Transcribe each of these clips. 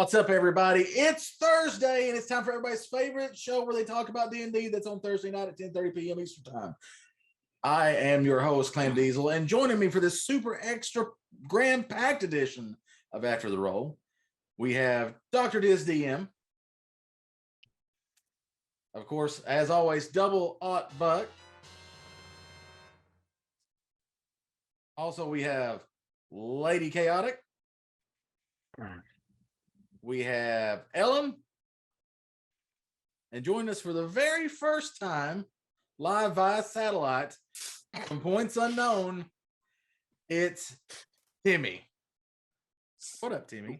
What's up, everybody? It's Thursday, and it's time for everybody's favorite show where they talk about D&D. That's on Thursday night at 10:30 p.m. Eastern Time. I am your host, Clam Diesel, and joining me for this super extra grand packed edition of After the Roll, we have Dr. Diz DM. Of course, as always, Double Aught Buck. Also, we have Lady Chaotic. We have Ellen. And joining us for the very first time, live via satellite from points unknown, it's Timmy. What up, Timmy?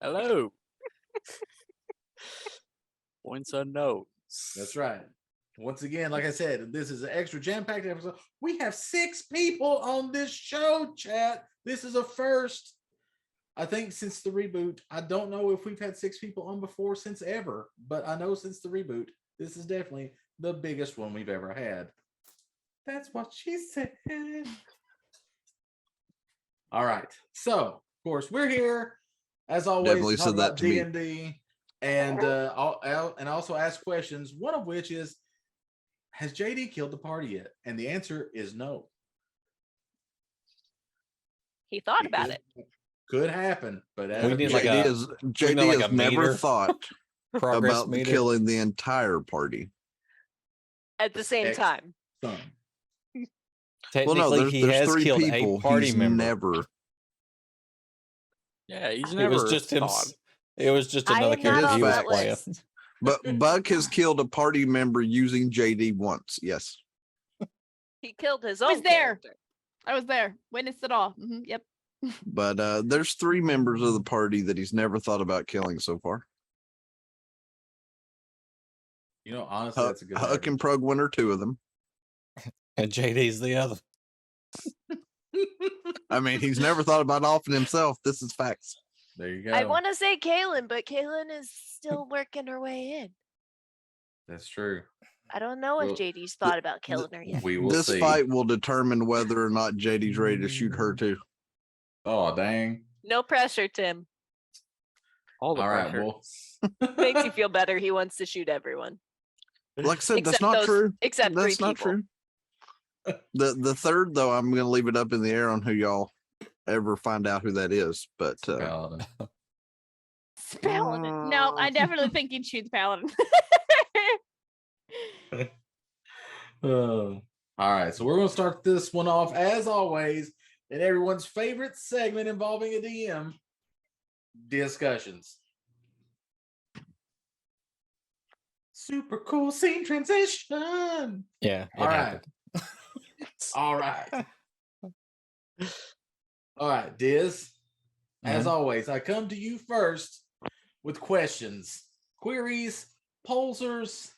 Hello. Points unknown. That's right. Once again, like I said, this is an extra jam-packed episode. We have 6 people on this show, chat. This is a first. I think since the reboot. I don't know if we've had 6 people on before since ever, but I know since the reboot, this is definitely the biggest one we've ever had. That's what she said. All right. So, of course, we're here as always. Definitely to talk said that about to me. D&D, and also ask questions. One of which is, has JD killed the party yet? And the answer is no. He thought about it. Could happen, but as We of need yet- like JD like has a never meter? thought progress about meter. killing the entire party. At the same Ex- time. Son. Well, Technically, no, he there's has 3 killed people a party he's member. never. Yeah, he's It never was just him. thought. It was just I another am not character on he was that playing. list. But Buck has killed a party member using JD once. Yes. He killed his I own was there. character. I was there. Witnessed it all. Yep. But there's 3 members of the party that he's never thought about killing so far. You know, honestly, that's a good Huck and Prug are 2 of them. And JD's the other. I mean, he's never thought about offing himself. This is facts. There you go. I want to say Kaylin, but Kaylin is still working her way in. That's true. I don't know Well, if JD's thought about killing her yet. We will This see. fight will determine whether or not JD's ready to shoot her too. Oh, dang. No pressure, Tim. All the All right, pressure. well. Makes you feel better. He wants to shoot everyone. Like I said, that's Except not those- true. Except 3 That's not people. true. The third though, I'm gonna leave it up in the air on who y'all ever find out who that is. But Paladin. Paladin. No, I definitely think you'd shoot the paladin. All right, so we're going to start this one off as always in everyone's favorite segment involving a DM, discussions. Super cool scene transition. Yeah. All right. All right. All right, Diz. As always, I come to you first with questions, queries, posers,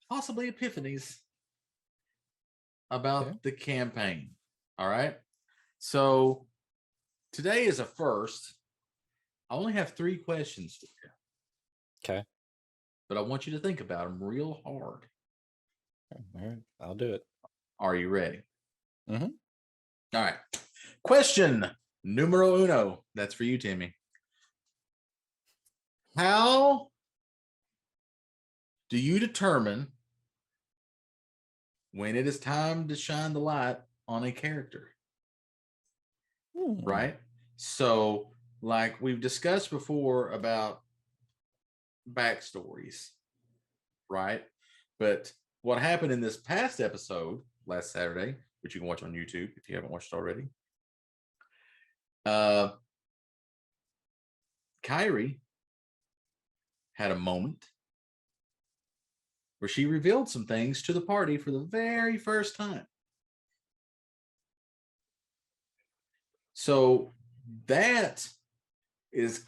possibly epiphanies about the campaign. All right. So today is a first. I only have 3 questions for you. Okay. But I want you to think about them real hard. All right. I'll do it. Are you ready? Mhm. All right. Question numero uno. That's for you, Timmy. How do you determine when it is time to shine the light on a character? Right? So, like we've discussed before about backstories, right? But what happened in this past episode last Saturday, which you can watch on YouTube if you haven't watched already, Kyrie had a moment where she revealed some things to the party for the very first time. So that is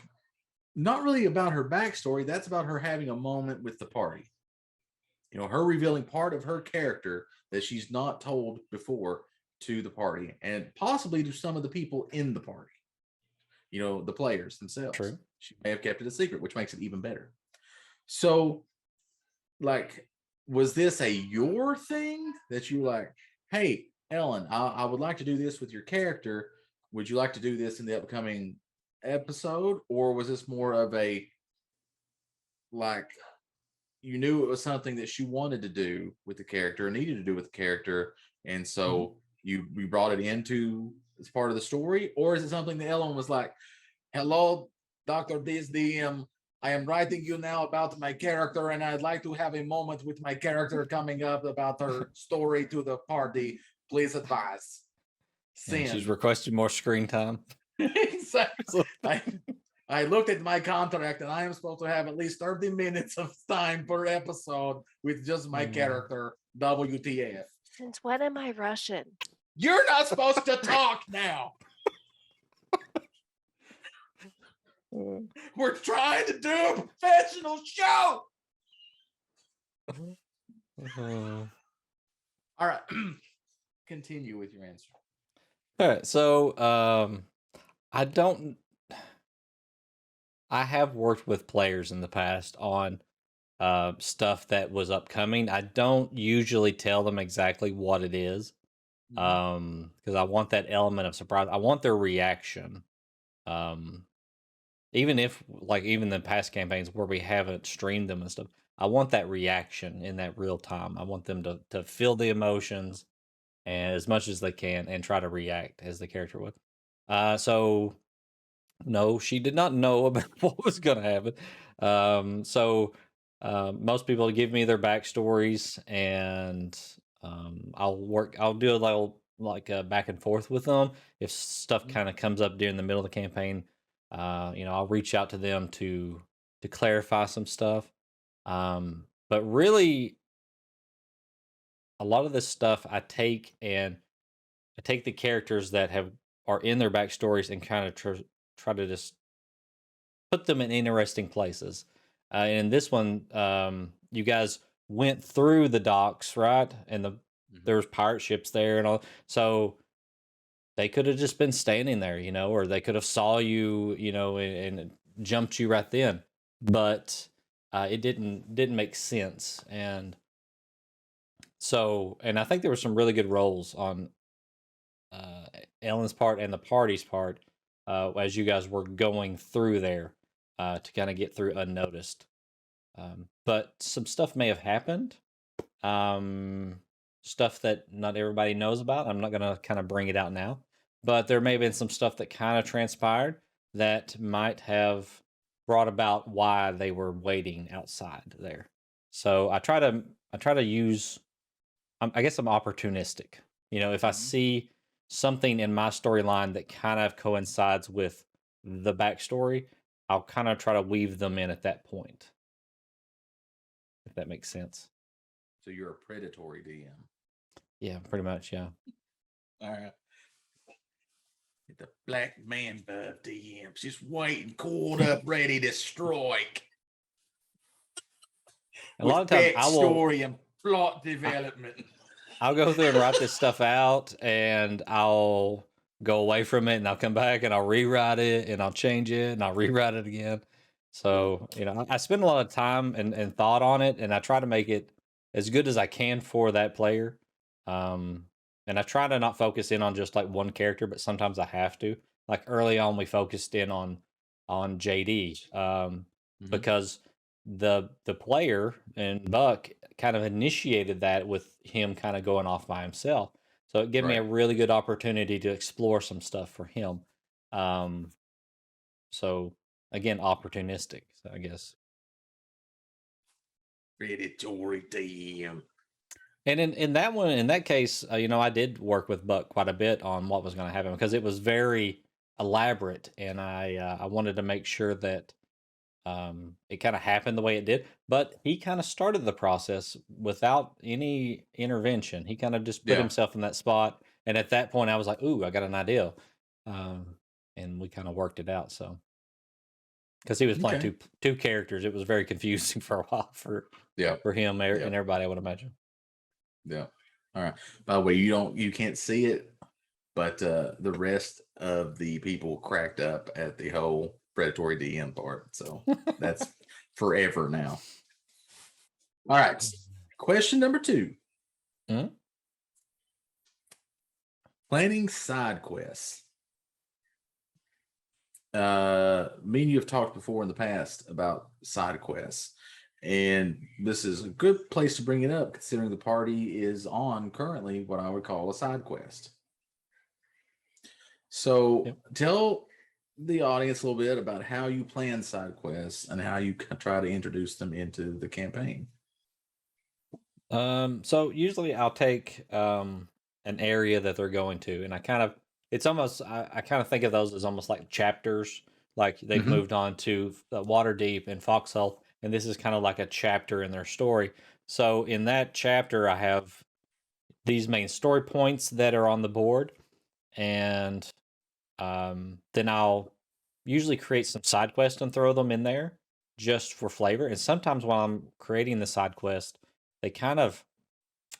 not really about her backstory. That's about her having a moment with the party. You know, her revealing part of her character that she's not told before to the party and possibly to some of the people in the party. You know, the players themselves. True. She may have kept it a secret, which makes it even better. So, like, was this a your thing that you like, hey, Ellen, I would like to do this with your character. Would you like to do this in the upcoming episode, or was this more of a like you knew it was something that she wanted to do with the character, needed to do with the character, and so you brought it into as part of the story, or is it something that Ellen was like, "Hello, Doctor DM, I am writing you now about my character, and I'd like to have a moment with my character coming up about her story to the party. Please advise." And she's Send. requested more screen time. Exactly. I looked at my contract and I am supposed to have at least 30 minutes of time per episode with just my character. WTF. Since when am I Russian? You're not supposed to talk now. We're trying to do a professional show. All right. Continue with your answer. All right, so I have worked with players in the past on stuff that was upcoming. I don't usually tell them exactly what it is, because I want that element of surprise. I want their reaction. Even if, like, even the past campaigns where we haven't streamed them and stuff, I want that reaction in that real time. I want them to feel the emotions and as much as they can and try to react as the character would. So no, she did not know about what was going to happen. Most people give me their backstories, and I'll do a little like back and forth with them. If stuff kind of comes up during the middle of the campaign, I'll reach out to them to clarify some stuff. But really, a lot of this stuff I take the characters that are in their backstories and kind of try to just put them in interesting places. And in this one, you guys went through the docks, right? And there was pirate ships there and all. So they could have just been standing there, or they could have saw you, and jumped you right then. But it didn't make sense. And I think there were some really good roles on Ellen's part and the party's part as you guys were going through there to kind of get through unnoticed. But some stuff may have happened. Stuff that not everybody knows about. I'm not going to kind of bring it out now. But there may have been some stuff that kind of transpired that might have brought about why they were waiting outside there. So I try to use, I guess I'm opportunistic. If I see something in my storyline that kind of coincides with the backstory, I'll kind of try to weave them in at that point. If that makes sense. So you're a predatory DM. Yeah, pretty much, yeah. All right. The black man bub DMs just waiting, coiled up, ready to strike. A lot of times story and plot development. I'll go through and write this stuff out, and I'll go away from it, and I'll come back and I'll rewrite it, and I'll change it, and I'll rewrite it again. So, I spend a lot of time and thought on it, and I try to make it as good as I can for that player. And I try to not focus in on just like one character, but sometimes I have to. Like early on, we focused in on JD because the player and Buck kind of initiated that with him kind of going off by himself. So it gave me a really good opportunity to explore some stuff for him. So again, opportunistic, so I guess. Predatory DM. And in that case, I did work with Buck quite a bit on what was going to happen because it was very elaborate, and I wanted to make sure that it kind of happened the way it did. But he kind of started the process without any intervention. He kind of just put himself in that spot, and at that point, I was like, "Ooh, I got an idea," and we kind of worked it out. So, because he was playing two characters, it was very confusing for a while for him and everybody, I would imagine. Yeah. All right. By the way, you can't see it, but the rest of the people cracked up at the whole predatory DM part. So that's forever now. All right. Question number 2. Planning side quests. me and you have talked before in the past about side quests, and this is a good place to bring it up considering the party is on currently what I would call a side quest. So Yep. tell the audience a little bit about how you plan side quests and how you try to introduce them into the campaign. So usually I'll take an area that they're going to, and I kind of it's almost I kind of think of those as almost like chapters. Like they've Mhm. moved on to Waterdeep and Foxhole, and this is kind of like a chapter in their story. So in that chapter, I have these main story points that are on the board, and then I'll usually create some side quests and throw them in there just for flavor. And sometimes while I'm creating the side quest, they kind of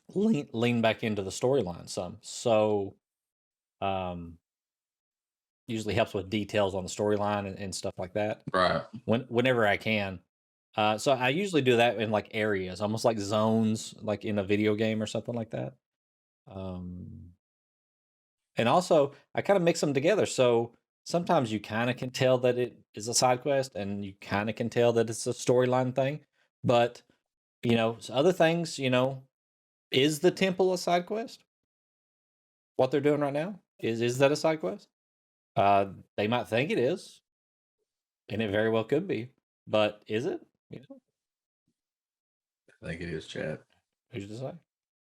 lean back into the storyline some. So um usually helps with details on the storyline and stuff like that. Right. Whenever I can. So I usually do that in like areas, almost like zones, like in a video game or something like that. And also I kind of mix them together. So sometimes you kind of can tell that it is a side quest, and you kind of can tell that it's a storyline thing. But other things, is the temple a side quest? What they're doing right now is that a side quest? They might think it is, and it very well could be, but is it? I think it is, Chad. Who's to say?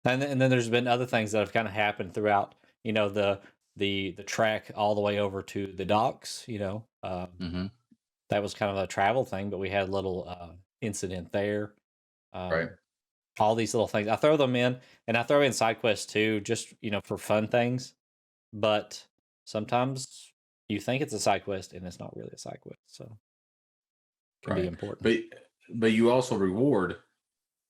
And then there's been other things that have kind of happened throughout. The track all the way over to the docks. Mm-hmm. That was kind of a travel thing, but we had a little incident there. Right. All these little things, I throw them in, and I throw in side quests too, just for fun things. But sometimes you think it's a side quest, and it's not really a side quest, so it can be Right. important. But you also reward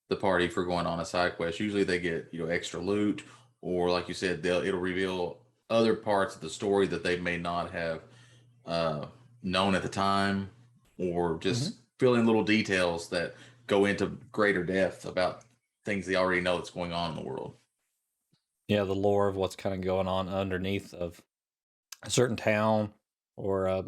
the party for going on a side quest. Usually they get extra loot, or like you said, it'll reveal other parts of the story that they may not have known at the time, or just fill in little details that go into greater depth about things they already know that's going on in the world. Yeah, the lore of what's kind of going on underneath of a certain town or a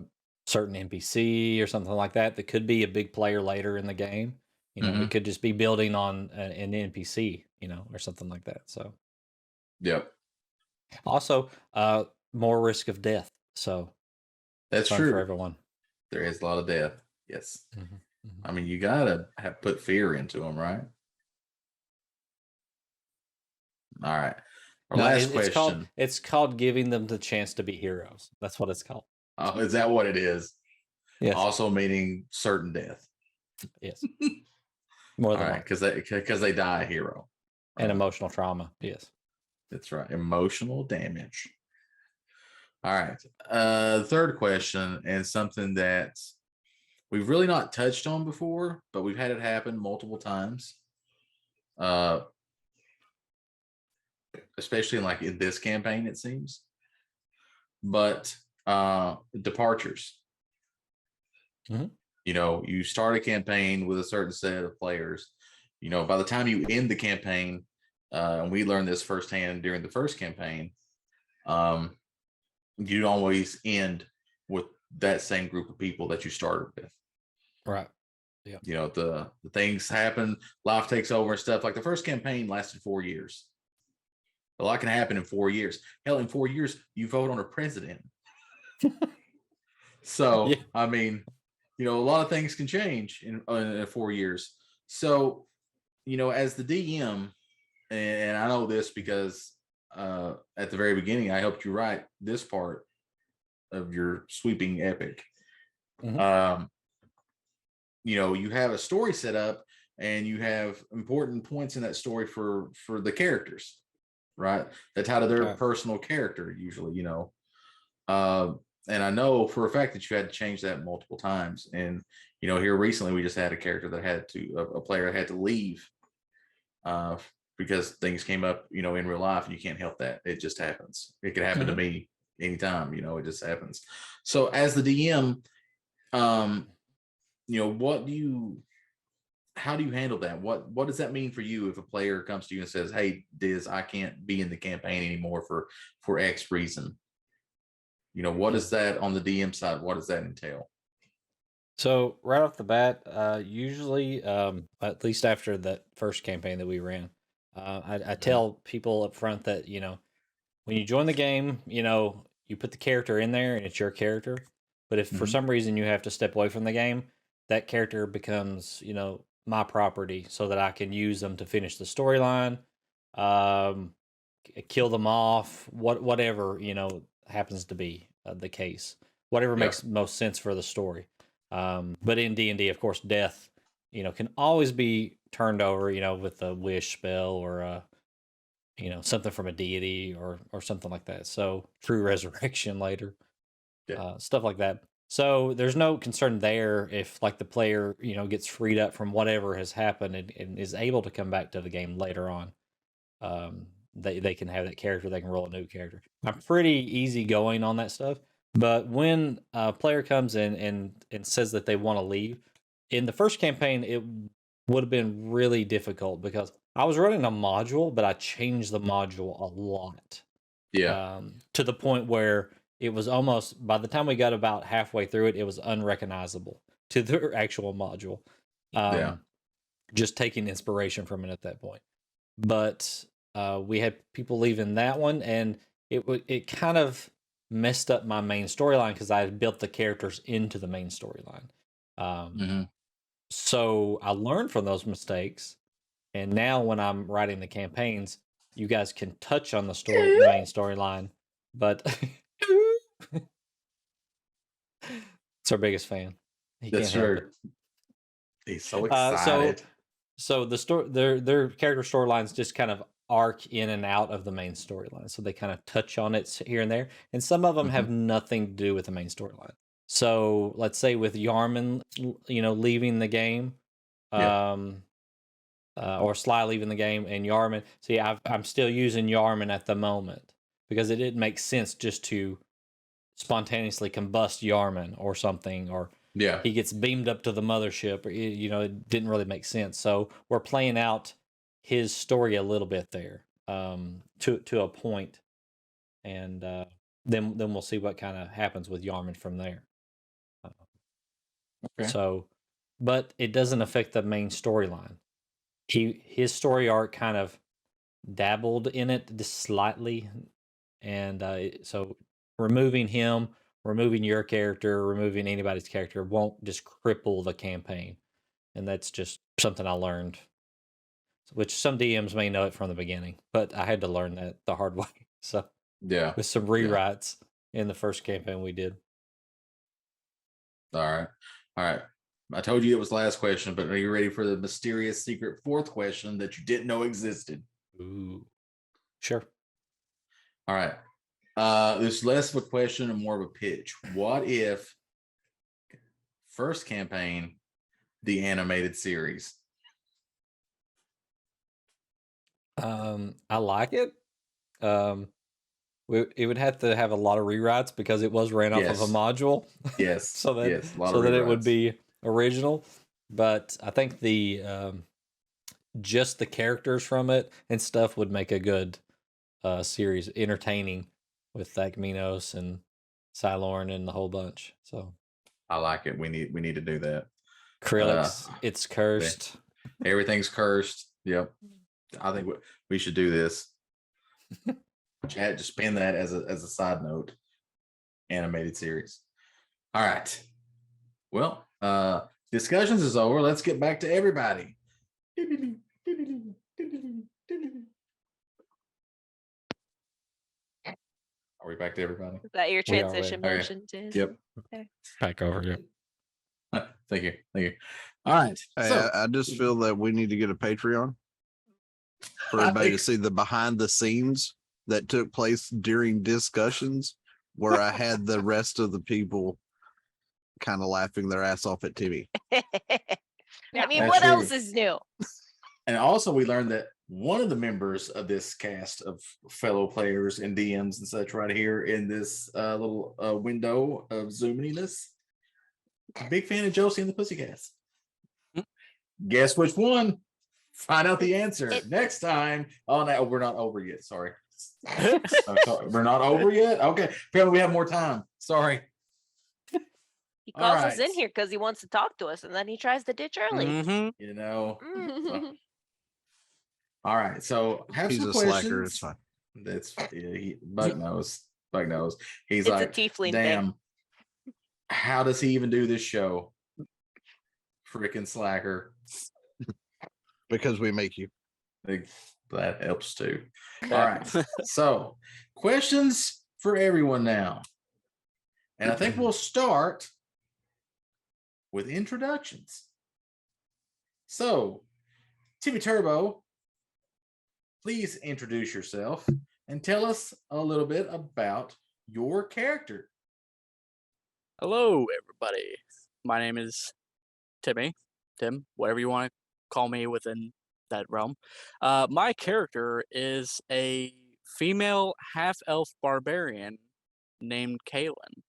certain NPC or something like that could be a big player later in the game. It could just be building on an NPC, or something like that. So, yep. Also, more risk of death. So that's fun true for everyone. There is a lot of death. Yes. Mm-hmm. I mean, you gotta put fear into them, right? All right. Our last question. It's called giving them the chance to be heroes. That's what it's called. Oh, is that what it is? Yes. Also meaning certain death. Yes. More than right, because they die a hero. And emotional trauma. Yes. That's right. Emotional damage. All right. Third question, and something that we've really not touched on before, but we've had it happen multiple times. Especially in this campaign, it seems. But departures. Mm-hmm. You start a campaign with a certain set of players. By the time you end the campaign, and we learned this firsthand during the first campaign, you always end with that same group of people that you started with. Right. Yeah. The things happen, life takes over and stuff. Like the first campaign lasted 4 years. A lot can happen in 4 years. Hell, in 4 years, you vote on a president. So, yeah. I mean, a lot of things can change in 4 years. So, as the DM, and I know this because at the very beginning, I helped you write this part of your sweeping epic. Mm-hmm. You have a story set up, and you have important points in that story for the characters, right? That tie to their personal character usually, and I know for a fact that you had to change that multiple times. And, here recently we just had a character that a player had to leave because things came up, in real life, and you can't help that. It just happens. It could happen to me anytime, it just happens. So as the DM, how do you handle that? What does that mean for you if a player comes to you and says, "Hey, Diz, I can't be in the campaign anymore for X reason"? what is that on the DM side? What does that entail? So right off the bat, usually, at least after that first campaign that we ran, I tell people up front that when you join the game, you put the character in there and it's your character. But if for Mhm. some reason you have to step away from the game, that character becomes my property, so that I can use them to finish the storyline, kill them off, whatever happens to be the case, whatever Yep. makes most sense for the story. But in D&D, of course, death, can always be turned over, with a wish spell or something from a deity or something like that. So true resurrection later, Yeah. stuff like that. So there's no concern there if like the player, gets freed up from whatever has happened and is able to come back to the game later on. They can have that character, they can roll a new character. I'm pretty easygoing on that stuff. But when a player comes in and says that they want to leave, in the first campaign, it would have been really difficult because I was running a module, but I changed the module a lot. Yeah. To the point where it was almost, by the time we got about halfway through it, it was unrecognizable to the actual module. Yeah. Just taking inspiration from it at that point. But we had people leaving that one, and it kind of messed up my main storyline because I had built the characters into the main storyline. Mhm. So I learned from those mistakes, and now when I'm writing the campaigns, you guys can touch on the main storyline, but it's our biggest fan. He That's can't help true. it. He's so Uh, excited. So the story, their character storylines just kind of arc in and out of the main storyline. So they kind of touch on it here and there, and some of them have nothing to do with the main storyline. So let's say with Yarman, leaving the game, Yeah. or Sly leaving the game, and Yarman. See, I'm still using Yarman at the moment because it didn't make sense just to spontaneously combust Yarman or something, or Yeah. he gets beamed up to the mothership. It didn't really make sense. So we're playing out his story a little bit there, to a point, and then we'll see what kind of happens with Yarman from there. Okay. So, but it doesn't affect the main storyline. His story arc kind of dabbled in it just slightly, and so removing him, removing your character, removing anybody's character won't just cripple the campaign, and that's just something I learned, which some DMs may know it from the beginning, but I had to learn that the hard way. So Yeah. with some rewrites in the first campaign we did. All right. All right. I told you it was the last question, but are you ready for the mysterious secret fourth question that you didn't know existed? Ooh, sure. All right. This is less of a question and more of a pitch. What if first campaign, the animated series? I like it. It would have to have a lot of rewrites because it was ran off of a Yes. module. Yes. so that yes. A lot so of that it would rewrites. be original. But I think the just the characters from it and stuff would make a good series, entertaining with Thakminos and Cylorn and the whole bunch. So I like it. We need to do that. Krillix, it's cursed. Everything's cursed. Yep. I think we should do this. Chat, just spin that as a side note. Animated series. All right. Well, discussions is over. Let's get back to everybody. Are we back to everybody? Is that your We are transition ready. motion too? Yep. Back over here. Thank you. Thank you. All right. Hey, So I just feel that we need to get a Patreon for I everybody to think- see the behind the scenes that took place during discussions where I had the rest of the people kind of laughing their ass off at Timmy. I mean, That's what true. else is new? And also, we learned that one of the members of this cast of fellow players and DMs and such right here in this little window of Zoominess, big fan of Josie and the Pussycats. Guess which one? Find out the answer next time. Oh, no, we're not over yet. Sorry. We're not over yet. Okay. Apparently, we have more time. Sorry. He All calls us in right. here because he wants to talk to us, and then he tries to ditch early. Mm-hmm. You know. Mm. All right. So have He's some a questions. slacker. It's fine. That's Bug knows. Bug knows. He's It's a like, tiefling damn. thing. How does he even do this show? Freaking slacker. Because we make you. That helps too. All right. So, questions for everyone now. And I think we'll start with introductions. So, Timmy Turbo, please introduce yourself and tell us a little bit about your character. Hello, everybody. My name is Timmy. Tim, whatever you want to call me within that realm. My character is a female half-elf barbarian named Kaylin.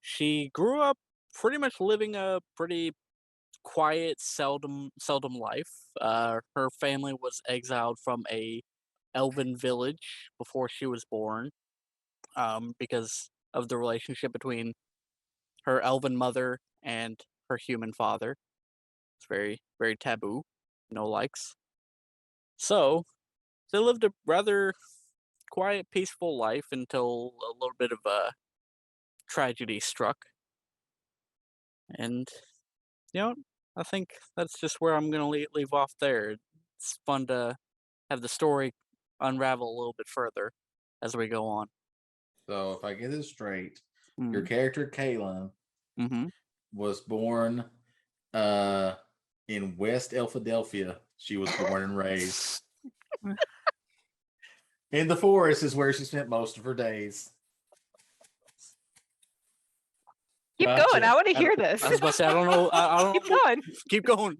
She grew up pretty much living a pretty quiet, seldom life. Her family was exiled from a elven village before she was born, because of the relationship between her elven mother and her human father. It's very, very taboo. No likes. So they lived a rather quiet, peaceful life until a little bit of a tragedy struck. And I think that's just where I'm gonna leave off there. It's fun to have the story unravel a little bit further as we go on. So, if I get this straight, your character Kaylin Mm-hmm. was born in West Elphadelphia. She was born and raised. In the forest is where she spent most of her days. Keep Gotcha. going. I want to hear this. I was about to say, I don't know. I don't Keep know. going. Keep going.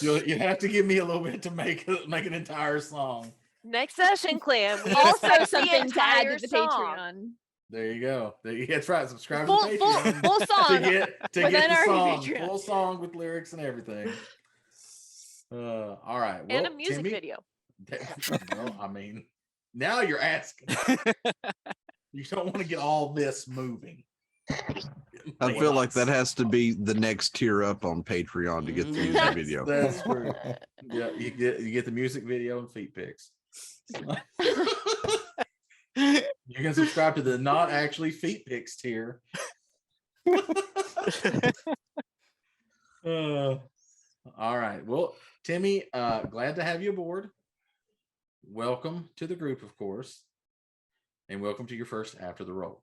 You have to give me a little bit to make an entire song. Next session, Clam. We Also, expect the something to add entire to the song. Patreon. There you go. That's right. Subscribe Full, to the full, Patreon full to song. get within the our song, Patreon. full song with lyrics and everything. All right. Well, And a music Timmy, video. well, I mean, now you're asking. You don't want to get all this moving. I feel like that has to be the next tier up on Patreon to get the music video. That's true. Yeah, you get the music video and feet pics. You can subscribe to the not actually feet pics tier. All right. Well, Timmy, glad to have you aboard. Welcome to the group, of course, and welcome to your first After the Roll.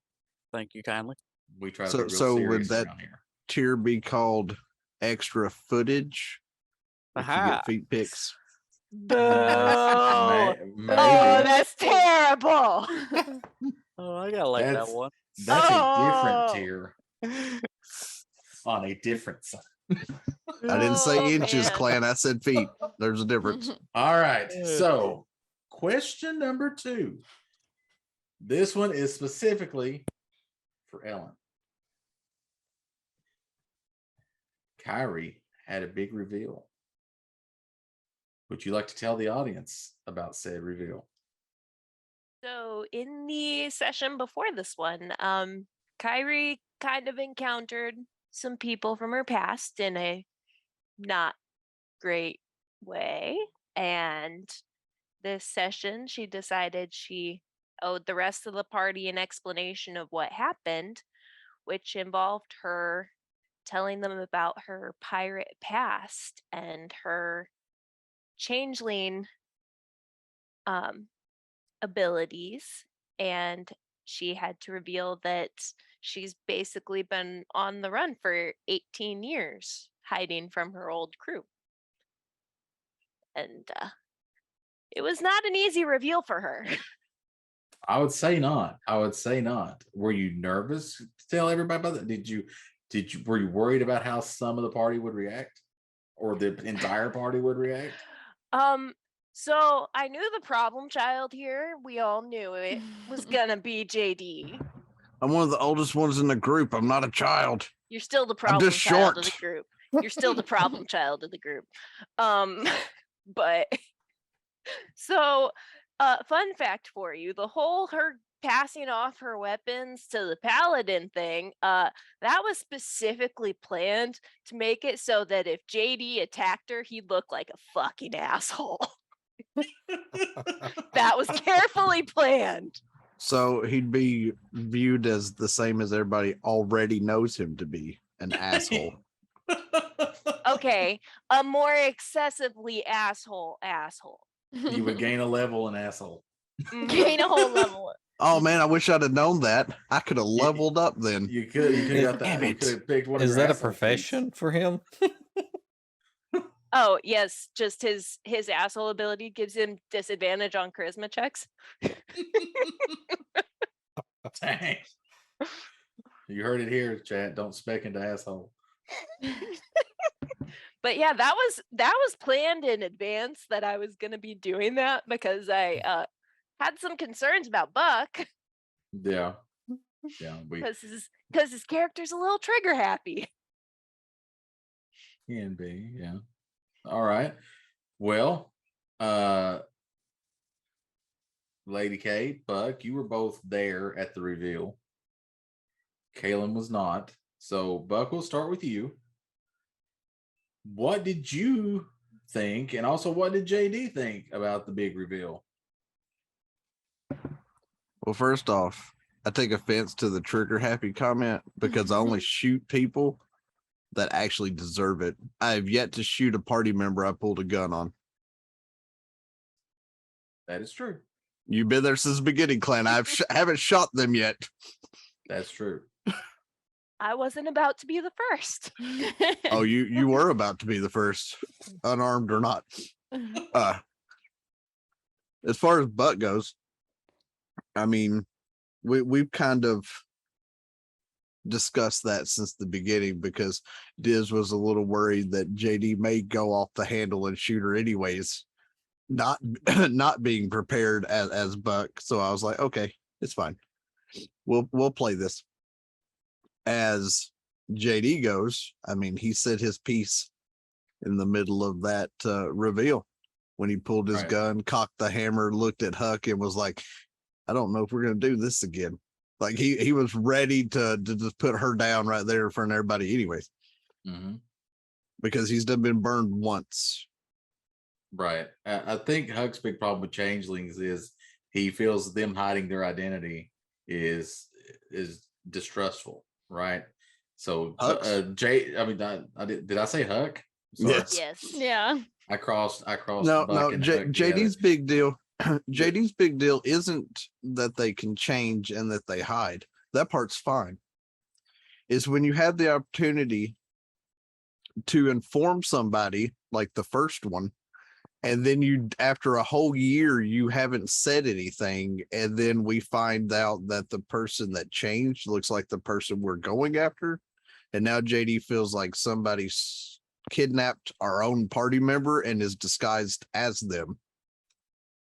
Thank you kindly. We try to So- be real so would serious that- around here. Tier be called extra footage. If you Aha. get feet pics. Boo. Maybe. Oh, that's terrible. Oh, I gotta like That's- that one. That's a Oh. different tier on a different side. I didn't say Oh, inches, man. clan. I said feet. There's a difference. All right. Yeah. So, question number 2. This one is specifically for Ellen. Kyrie had a big reveal. Would you like to tell the audience about said reveal? So in the session before this one, Kyrie kind of encountered some people from her past in a not great way. And this session, she decided she owed the rest of the party an explanation of what happened, which involved her telling them about her pirate past and her changeling abilities, and she had to reveal that she's basically been on the run for 18 years hiding from her old crew. And it was not an easy reveal for her. I would say not. Were you nervous to tell everybody about that? Were you worried about how some of the party would react, or the entire party would react? So I knew the problem child here. We all knew it was gonna be JD. I'm one of the oldest ones in the group. I'm not a child. You're still the I'm problem just child of the short. group. You're still the problem child of the group. But so fun fact for you, the whole her passing off her weapons to the paladin thing, that was specifically planned to make it so that if JD attacked her, he'd look like a fucking asshole. That was carefully planned. So he'd be viewed as the same as everybody already knows him to be, an asshole. Okay, a more excessively asshole. You would gain a level in asshole. Gain a whole level. Oh man, I wish I'd have known that. I could have leveled up then. You could have got that. Damn You it. could have picked one. Of Is your that a asshole feats. profession for him? Oh yes, just his asshole ability gives him disadvantage on charisma checks. Dang. You heard it here, chat. Don't spec into asshole. But yeah, that was planned in advance that I was gonna be doing that because I had some concerns about Buck Yeah. Yeah. We because his character's a little trigger happy. can be. Yeah. All right. Well, Lady K, Buck, you were both there at the reveal. Kaylin was not. So Buck, we'll start with you. What did you think? And also what did JD think about the big reveal? Well, first off, I take offense to the trigger happy comment because I only shoot people that actually deserve it. I have yet to shoot a party member I pulled a gun on. That is true. You've been there since the beginning, Clan. I haven't shot them yet. That's true. I wasn't about to be the first. Oh, you were about to be the first, unarmed or not. As far as Buck goes, I mean, we've kind of discussed that since the beginning because Diz was a little worried that JD may go off the handle and shoot her anyways, not being prepared as Buck. So I was like, okay, it's fine. We'll play this. As JD goes, I mean, he said his piece in the middle of that reveal when he pulled his Right. gun, cocked the hammer, looked at Huck, and was like, I don't know if we're going to do this again. Like he was ready to just put her down right there in front of everybody anyways, Mm-hmm. because he's done been burned once. Right. I think Huck's big problem with changelings is he feels them hiding their identity is distrustful, right? So Huck's? did I say Huck? Sorry. Yes. Yes. Yeah. I crossed No, Buck and Huck JD's together. big deal. JD's big deal isn't that they can change and that they hide. That part's fine. Is when you have the opportunity to inform somebody like the first one, and then you, after a whole year, you haven't said anything, and then we find out that the person that changed looks like the person we're going after, and now JD feels like somebody's kidnapped our own party member and is disguised as them.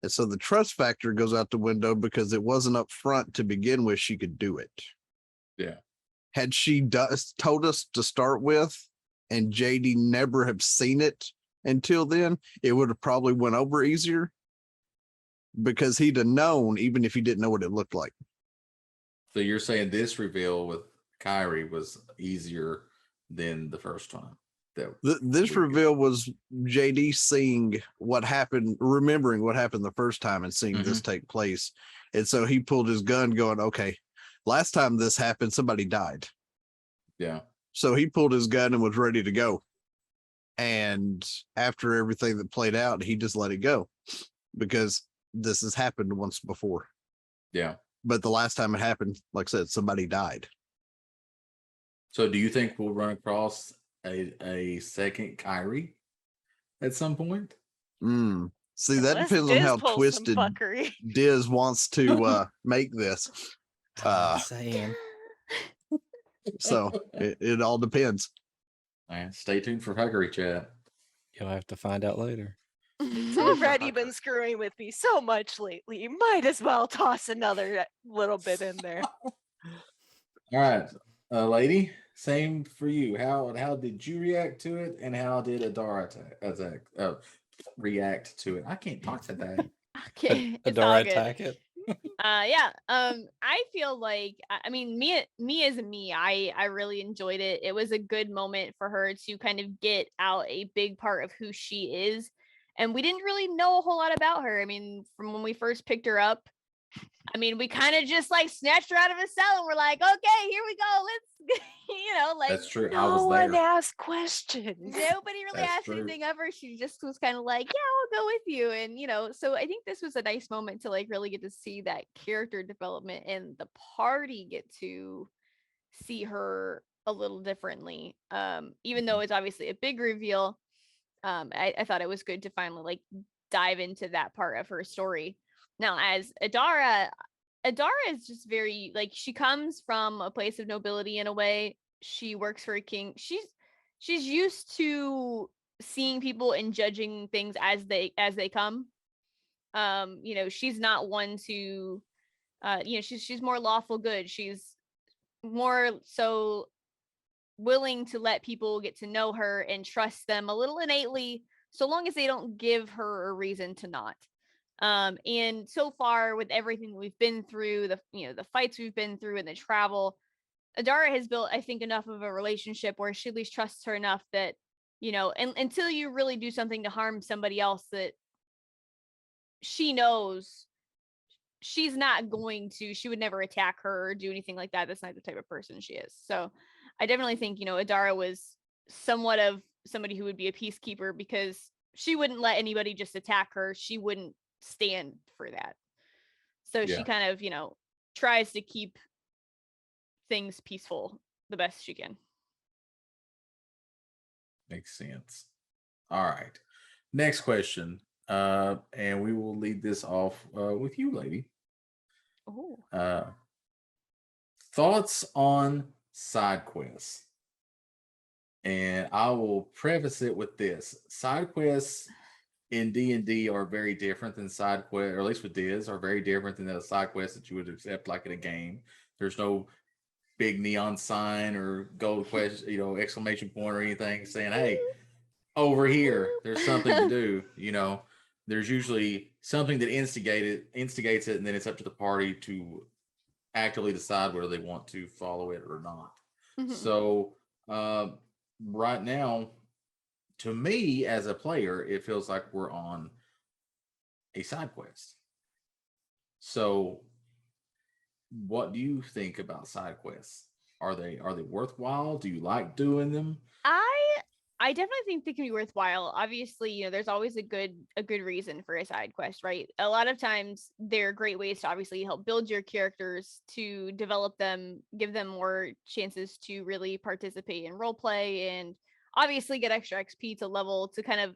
And so the trust factor goes out the window because it wasn't up front to begin with. She could do it. Yeah. Had she told us to start with, and JD never have seen it until then, it would have probably went over easier because he'd have known even if he didn't know what it looked like. So you're saying this reveal with Kyrie was easier than the first time? This we- reveal was JD seeing what happened, remembering what happened the first time and seeing this take place. And so he pulled his gun going, okay, last time this happened, somebody died. Yeah. So he pulled his gun and was ready to go. And after everything that played out, he just let it go because this has happened once before. Yeah. But the last time it happened, like I said, somebody died. So do you think we'll run across a second Kyrie at some point? See, that Unless depends on Diz how pulls some twisted fuckery. Diz wants to make this. Saying. So it all depends. All right, stay tuned for Huckery chat. You'll have to find out later. He's already been screwing with me so much lately. You might as well toss another little bit in there. All right, lady, same for you. How did you react to it, and how did Adara react to it? I can't talk today. Okay. It's all Adora good. attack it. Yeah. I feel like I mean me as a me, I really enjoyed it. It was a good moment for her to kind of get out a big part of who she is. And we didn't really know a whole lot about her. I mean, from when we first picked her up, I mean, we kind of just like snatched her out of a cell and we're like, okay, here we go. Let's, like That's true. I No was one there. asked questions. nobody really That's asked true. anything of her. She just was kind of like, yeah, I'll go with you. And, so I think this was a nice moment to like really get to see that character development and the party get to see her a little differently. Even though it's obviously a big reveal, I thought it was good to finally like dive into that part of her story. Now, as Adara is just very like she comes from a place of nobility in a way. She works for a king. She's used to seeing people and judging things as they come. She's not one to she's more lawful good. She's more so willing to let people get to know her and trust them a little innately, so long as they don't give her a reason to not. And so far with everything we've been through, the fights we've been through and the travel, Adara has built, I think, enough of a relationship where she at least trusts her enough that, and until you really do something to harm somebody else, that she knows she's not going to, she would never attack her or do anything like that. That's not the type of person she is. So I definitely think, Adara was somewhat of somebody who would be a peacekeeper because she wouldn't let anybody just attack her. She wouldn't stand for that. So Yeah. she kind of, tries to keep things peaceful the best she can. Makes sense. All right. Next question. And we will lead this off with you, lady. Oh. Thoughts on side quests. And I will preface it with this. Side quests in D&D are very different than side quests, or at least with Diz, are very different than the side quests that you would accept like in a game. There's no big neon sign or gold quest, exclamation point or anything saying, hey, over here, there's something to do. There's usually something that instigates it, and then it's up to the party to actively decide whether they want to follow it or not. Mhm. So right now, to me as a player, it feels like we're on a side quest. So what do you think about side quests? Are they worthwhile? Do you like doing them? I definitely think they can be worthwhile. Obviously, there's always a good reason for a side quest, right? A lot of times they're great ways to obviously help build your characters, to develop them, give them more chances to really participate in role play, and obviously get extra XP to level to kind of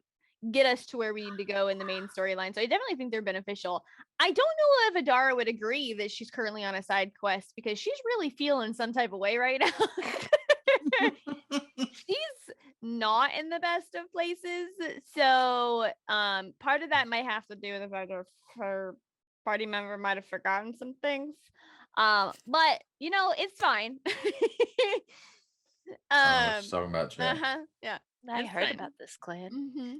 get us to where we need to go in the main storyline. So I definitely think they're beneficial. I don't know if Adara would agree that she's currently on a side quest because she's really feeling some type of way right now. She's not in the best of places. So part of that might have to do with the fact that her party member might have forgotten some things. But it's fine. She's talking about chat. Yeah. I That's heard fine. about this clan. Mm-hmm.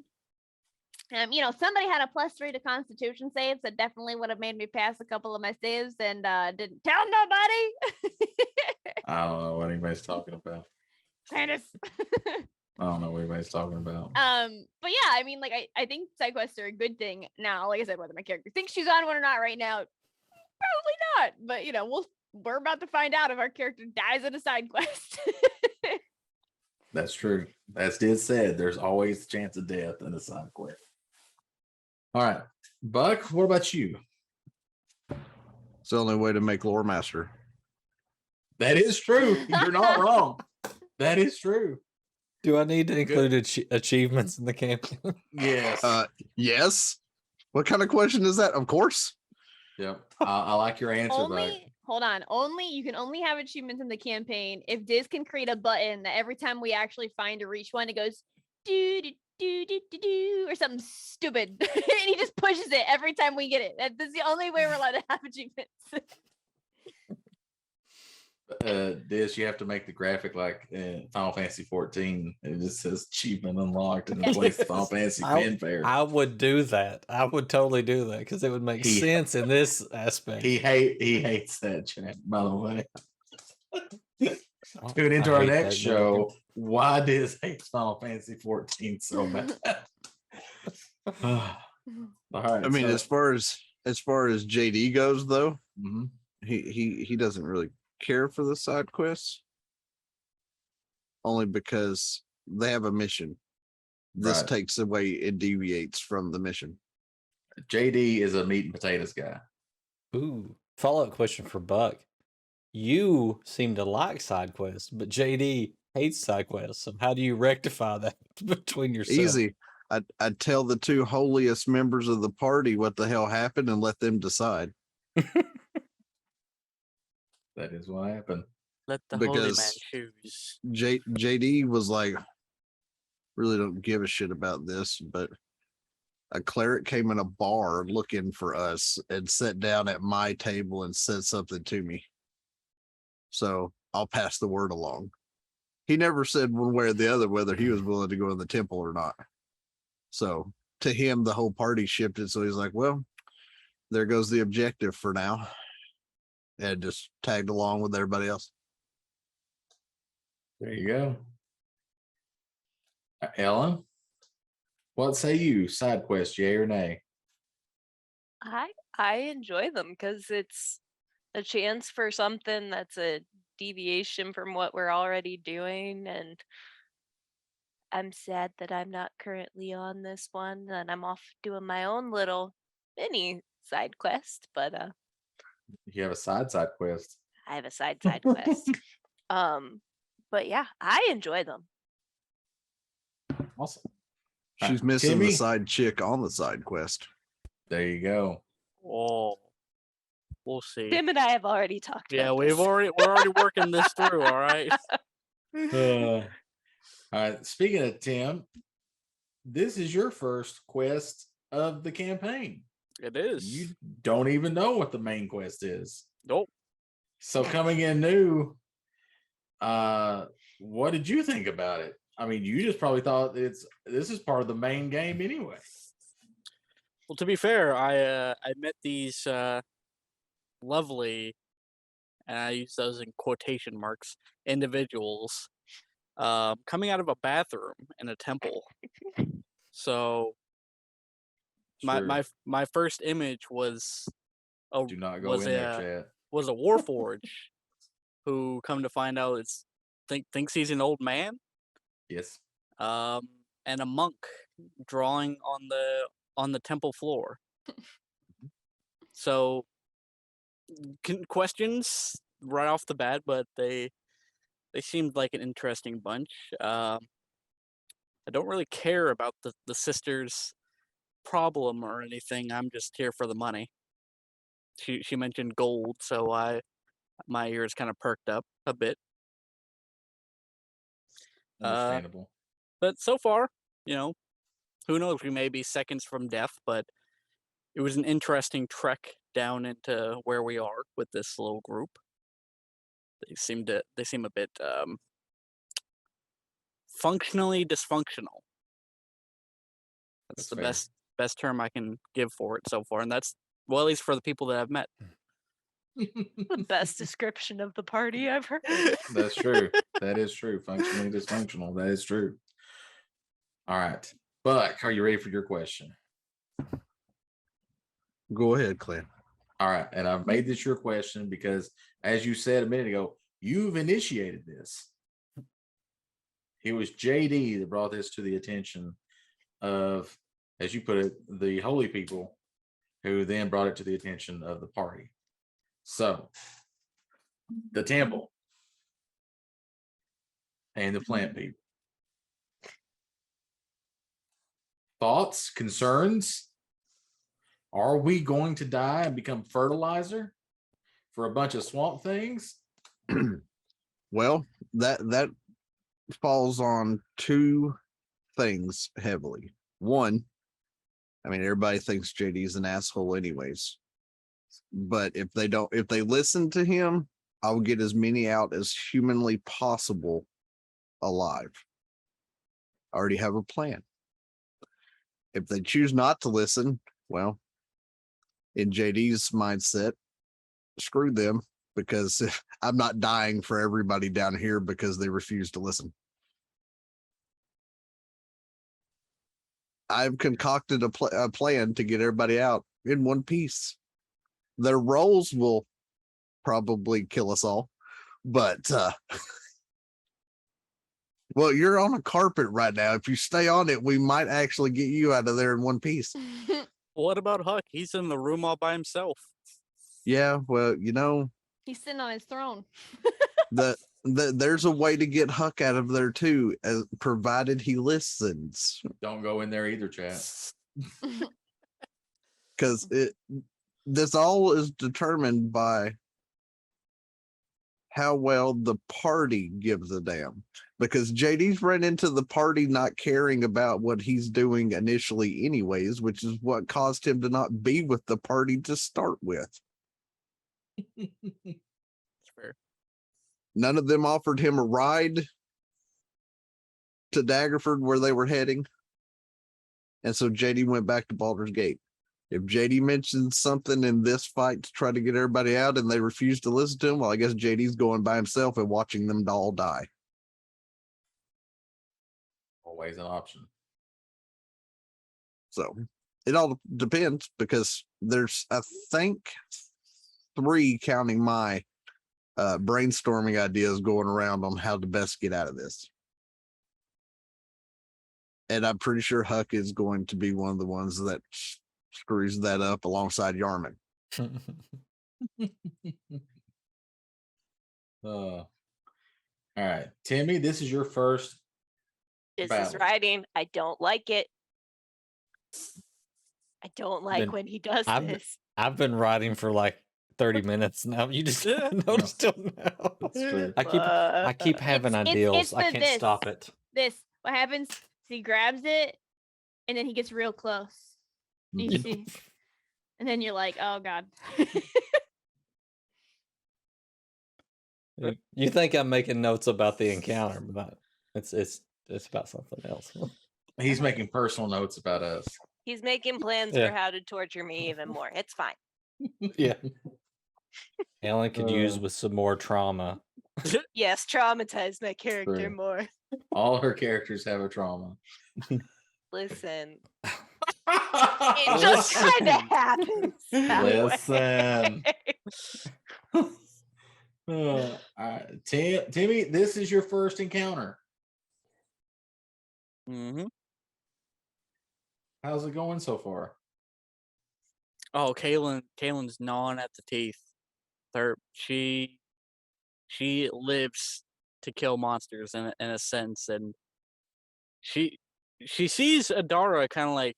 Somebody had a +3 to Constitution saves that definitely would have made me pass a couple of my saves, and didn't tell nobody. I don't know what anybody's talking about. Candace. I don't know what anybody's talking about. But yeah, I mean, like I think side quests are a good thing. Now, like I said, whether my character thinks she's on one or not right now, probably not. But we're about to find out if our character dies in a side quest. That's true. As Diz said, there's always a chance of death in a side quest. All right, Buck, what about you? It's the only way to make lore master. That is true. You're not wrong. That is true. Do I need to include achievements in the campaign? Yes. Yes. What kind of question is that? Of course. Yep. I like your answer, Buck. Hold on. You can only have achievements in the campaign if Diz can create a button that every time we actually find or reach one, it goes do do do do do do or something stupid, and he just pushes it every time we get it. That's the only way we're allowed to have achievements. This you have to make the graphic like Final Fantasy 14. It just says achievement unlocked and place the Final Fantasy fanfare. I would do that. I would totally do that because it would make He- sense in this aspect. He hates that chat, by the way. Oh, Tune into I our hate next that show. Why Diz hates Final Fantasy 14 so bad? All right. I mean, so- as far as JD goes, though, Mhm. he doesn't really care for the side quests, only because they have a mission. This Right. takes away, it deviates from the mission. JD is a meat and potatoes guy. Ooh. Follow-up question for Buck. You seem to like side quests, but JD hates side quests. So how do you rectify that between yourself? Easy. I'd tell the two holiest members of the party what the hell happened and let them decide. That is what happened. Let the holy man Because- choose. JD was like, really don't give a shit about this, but a cleric came in a bar looking for us and sat down at my table and said something to me. So I'll pass the word along. He never said one way or the other whether he was willing to go in the temple or not. So to him, the whole party shifted. So he's like, well, there goes the objective for now. And just tagged along with everybody else. There you go. Ellen, what say you? Side quest, yay or nay? I enjoy them because it's a chance for something that's a deviation from what we're already doing, and I'm sad that I'm not currently on this one and I'm off doing my own little mini side quest, but You have a side quest. I have a side quest. But yeah, I enjoy them. Awesome. She's missing Timmy? the side chick on the side quest. There you go. Oh, we'll see. Tim and I have already talked Yeah, about we're this. already working this through. All right. All right. Speaking of Tim, this is your first quest of the campaign. It is. You don't even know what the main quest is. Nope. So coming in new, what did you think about it? I mean, you just probably thought this is part of the main game anyway. Well, to be fair, I met these lovely, and I use those in quotation marks, individuals coming out of a bathroom in a temple. So Sure. my first image was Do not go in there, chat. was a warforge who, come to find out, thinks he's an old man. Yes. And a monk drawing on the temple floor. So questions right off the bat, but they seemed like an interesting bunch. I don't really care about the sisters' problem or anything. I'm just here for the money. She mentioned gold, so my ears kind of perked up a bit. Understandable. But so far, who knows? We may be seconds from death, but it was an interesting trek down into where we are with this little group. They seem a bit functionally dysfunctional. That's That's the fair. best term I can give for it so far, and that's, well, at least for the people that I've met. The best description of the party I've heard. That's true. That is true. Functionally dysfunctional. That is true. All right. Buck, are you ready for your question? Go ahead, Clint. All right. And I've made this your question because, as you said a minute ago, you've initiated this. It was JD that brought this to the attention of, as you put it, the holy people, who then brought it to the attention of the party. So, the temple and the plant people. Thoughts, concerns? Are we going to die and become fertilizer for a bunch of swamp things? Well, that falls on two things heavily. One, I mean, everybody thinks JD's an asshole anyways. But if they listen to him, I will get as many out as humanly possible alive. I already have a plan. If they choose not to listen, well, in JD's mindset, screw them, because I'm not dying for everybody down here because they refuse to listen. I've concocted a plan to get everybody out in one piece. Their roles will probably kill us all, but well, you're on a carpet right now. If you stay on it, we might actually get you out of there in one piece. What about Huck? He's in the room all by himself. Yeah, well, He's sitting on his throne. there's a way to get Huck out of there too, provided he listens. Don't go in there either, chat. Because this all is determined by how well the party gives a damn. Because JD's ran into the party not caring about what he's doing initially anyways, which is what caused him to not be with the party to start with. Fair. None of them offered him a ride to Daggerford where they were heading. And so JD went back to Baldur's Gate. If JD mentions something in this fight to try to get everybody out and they refuse to listen to him, well, I guess JD's going by himself and watching them all die. Always an option. So it all depends, because there's, I think, 3, counting my brainstorming ideas going around on how to best get out of this. And I'm pretty sure Huck is going to be one of the ones that screws that up alongside Yarman. All right, Timmy, this is your first. This is Battle. writing. I don't like it. I don't like Then when he does I've- this. I've been writing for like 30 minutes now. You just noticed till now. That's true. I keep having It's- ideals. it's I the can't this. stop it. This, what happens? He grabs it, and then he gets real close. You Mhm. see, and then you're like, "Oh God." You think I'm making notes about the encounter, but it's about something else. He's making personal notes about us. He's making plans Yeah. for how to torture me even more. It's fine. Yeah. Ellen could use Uh. with some more trauma. Yes, traumatize my character True. more. All her characters have a trauma. Listen, it just kind of happens. that way. Listen. All right, Timmy, this is your first encounter. Mm-hmm. How's it going so far? Oh, Kaylin's gnawing at the teeth. She lives to kill monsters in a sense, and she sees Adara kind of like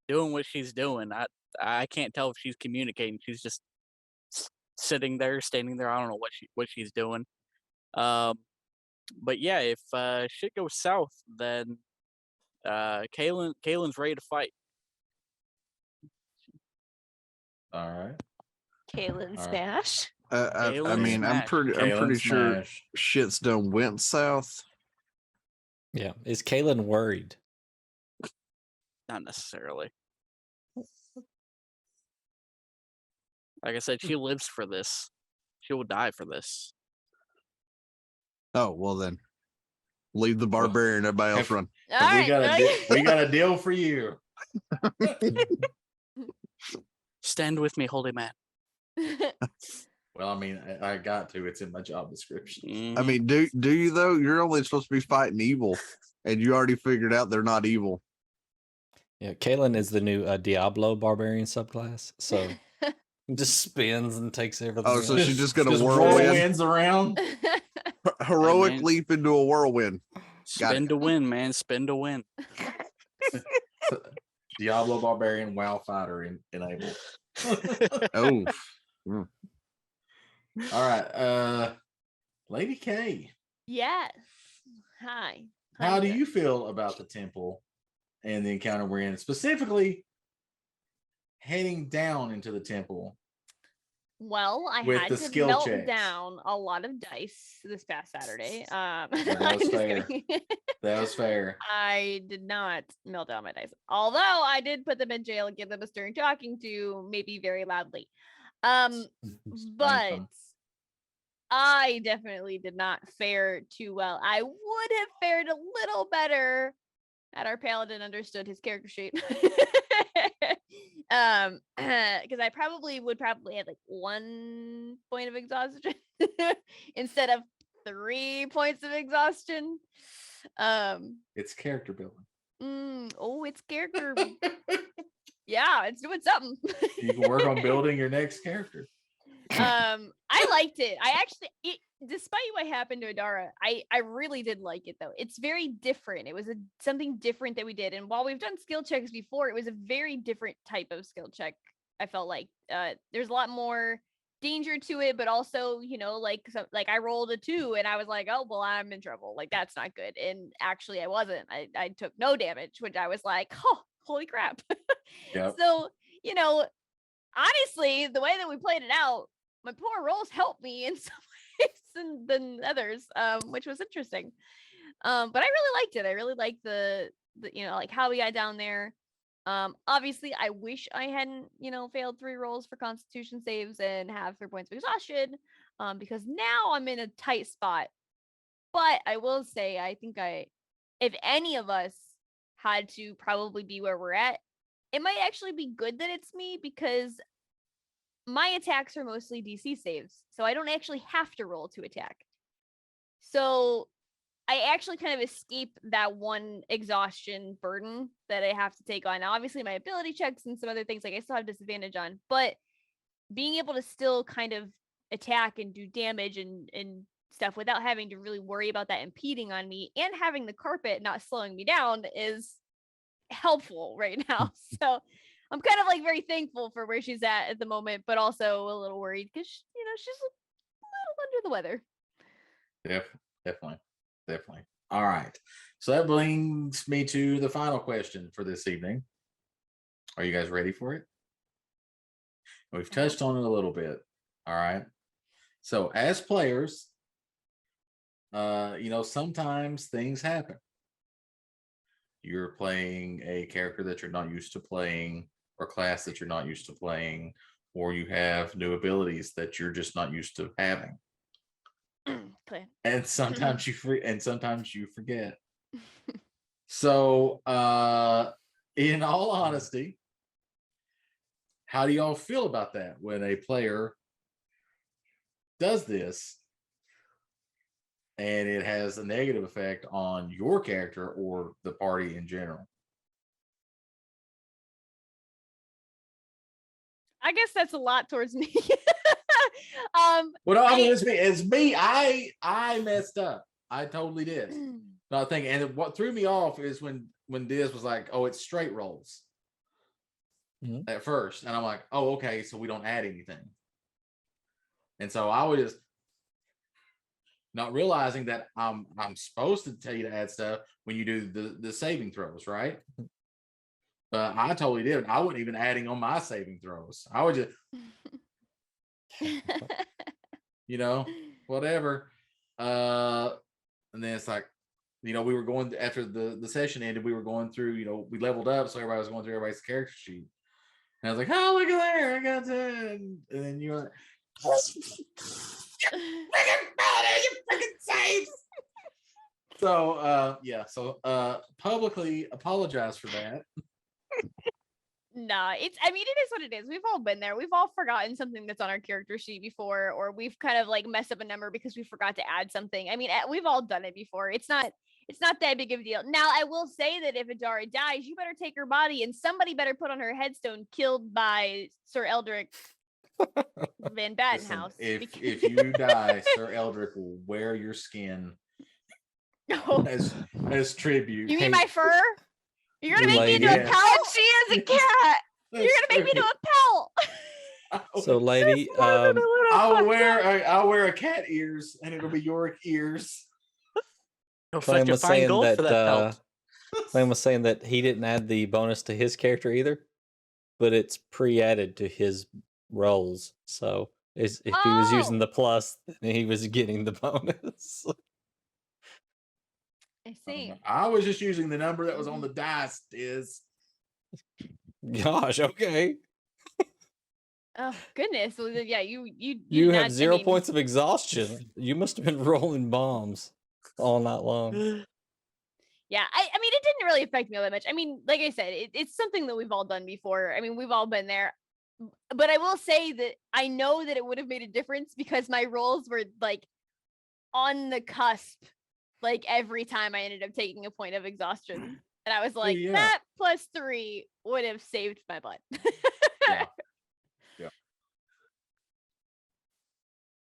doing what she's doing. I can't tell if she's communicating. She's just sitting there, standing there. I don't know what she's doing. But yeah, if shit goes south, then Kaylin's ready to fight. All right. Kaylin All right. Smash. I Kaylen mean, I'm smash. pretty Kaylen sure smash. shit's done went south. Yeah. Is Kaylin worried? Not necessarily. Like I said, she lives for this. She will die for this. Oh, well then, leave the barbarian. Everybody else Have- run. All we right, got a okay. we got a deal for you. Stand with me, holy man. Well, I mean, I got to. It's in my job description. I mean, do you though? You're only supposed to be fighting evil, and you already figured out they're not evil. Yeah. Kaylin is the new Diablo barbarian subclass. So just spins and takes everything. Oh, so else. she's just gonna Just whirlwind. whirlwinds around. Heroic man. leap into a whirlwind. Got it. spin to win, man. Spin to win. Diablo barbarian WoW fighter enabled. Oh, All right, Lady K, Yes. Hi. how do Hunter. you feel about the temple and the encounter we're in? Specifically, heading down into the temple Well, I With had the to skill melt checks. down a lot of dice this past Saturday. that I'm was just fair. kidding. That was fair. I did not melt down my dice. Although I did put them in jail and give them a stern talking to, maybe very loudly. But fun. I definitely did not fare too well. I would have fared a little better had our paladin understood his character sheet. Because I would probably have like 1 point of exhaustion instead of 3 points of exhaustion. It's character building. It's character. Yeah, it's doing something. You can work on building your next character. I liked it. Despite what happened to Adara, I really did like it though. It's very different. It was something different that we did. And while we've done skill checks before, it was a very different type of skill check. I felt like there's a lot more danger to it, but also, like I rolled a 2 and I was like, oh well, I'm in trouble. Like that's not good. And actually I wasn't. I took no damage, which I was like, oh, holy crap. Yep. So, honestly, the way that we played it out, my poor rolls helped me in some ways than others, which was interesting. But I really liked it. I really liked the like how we got down there. Obviously, I wish I hadn't, failed 3 rolls for Constitution saves and have 3 points of exhaustion, because now I'm in a tight spot. But I will say, I think if any of us had to probably be where we're at, it might actually be good that it's me because my attacks are mostly DC saves, so I don't actually have to roll to attack. So I actually kind of escape that 1 exhaustion burden that I have to take on. Now, obviously, my ability checks and some other things like I still have disadvantage on, but being able to still kind of attack and do damage and stuff without having to really worry about that impeding on me and having the carpet not slowing me down is helpful right now. So I'm kind of like very thankful for where she's at the moment, but also a little worried because she's a little under the weather. Definitely. All right. So that brings me to the final question for this evening. Are you guys ready for it? We've touched on it a little bit. All right. So as players, sometimes things happen. You're playing a character that you're not used to playing, or class that you're not used to playing, or you have new abilities that you're just not used to having. And sometimes you forget. So, in all honesty, how do y'all feel about that when a player does this and it has a negative effect on your character or the party in general? I guess that's a lot towards me. Well, no, I mean, it's me. I messed up. I totally did. No, I think, and what threw me off is when Diz was like, "Oh, it's straight rolls." At first, and I'm like, "Oh, okay, so we don't add anything." And so I was just not realizing that I'm supposed to tell you to add stuff when you do the saving throws, right? But I totally did. I wasn't even adding on my saving throws. I would just, whatever. And then it's like, we were going after the session ended. We were going through, we leveled up, so everybody was going through everybody's character sheet. And I was like, "Oh, look at there, I got that." And then you're like, you freaking saves. So so publicly apologize for that. Nah, it is what it is. We've all been there. We've all forgotten something that's on our character sheet before, or we've kind of like messed up a number because we forgot to add something. I mean, we've all done it before. It's not that big of a deal. Now, I will say that if Adara dies, you better take her body and somebody better put on her headstone killed by Sir Eldrick Van Battenhouse. If you die, Sir Eldrick will wear your skin as tribute. You mean my fur? You're gonna make me into a pelt? She is a cat. You're gonna make me into a pelt. So, lady, I'll wear a cat ears, and it'll be your ears. Flame was saying that Flame was saying that he didn't add the bonus to his character either, but it's pre-added to his rolls. So Is if he was using Oh! the plus, then he was getting the bonus. I see. I was just using the number that was on the dice. Is Gosh, okay. Oh goodness. Well, then, yeah, you You did have not, I 0 mean, points of exhaustion. You must have been rolling bombs all night long. yeah, I mean, it didn't really affect me all that much. I mean, like I said, it's something that we've all done before. I mean, we've all been there. But I will say that I know that it would have made a difference because my rolls were like on the cusp, like every time I ended up taking a point of exhaustion. And I was like, yeah. that +3 would have saved my butt. Yeah.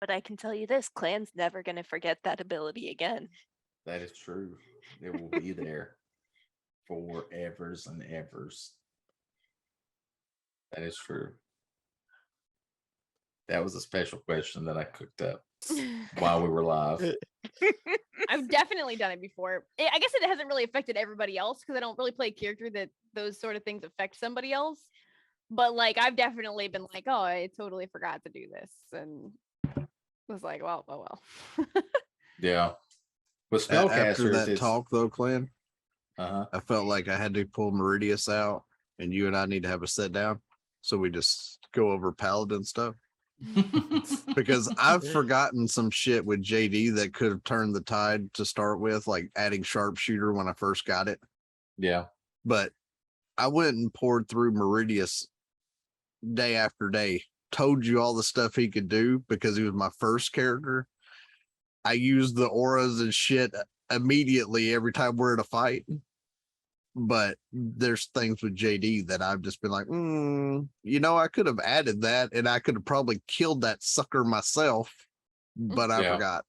But I can tell you this, Clan's never gonna forget that ability again. That is true. It will be there for evers and evers. That is true. That was a special question that I cooked up while we were live. I've definitely done it before. I guess it hasn't really affected everybody else because I don't really play a character that those sort of things affect somebody else. But like, I've definitely been like, oh, I totally forgot to do this, and was like, well, oh well. Yeah. With After spellcasters, that it's talk though, Clan, uh-huh. I felt like I had to pull Meridius out, and you and I need to have a sit down so we just go over Paladin stuff. Because I've forgotten some shit with JD that could have turned the tide to start with, like adding sharpshooter when I first got it. Yeah. But I went and poured through Meridius day after day, told you all the stuff he could do because he was my first character. I used the auras and shit immediately every time we're in a fight. But there's things with JD that I've just been like, I could have added that and I could have probably killed that sucker myself, but I Yeah. forgot.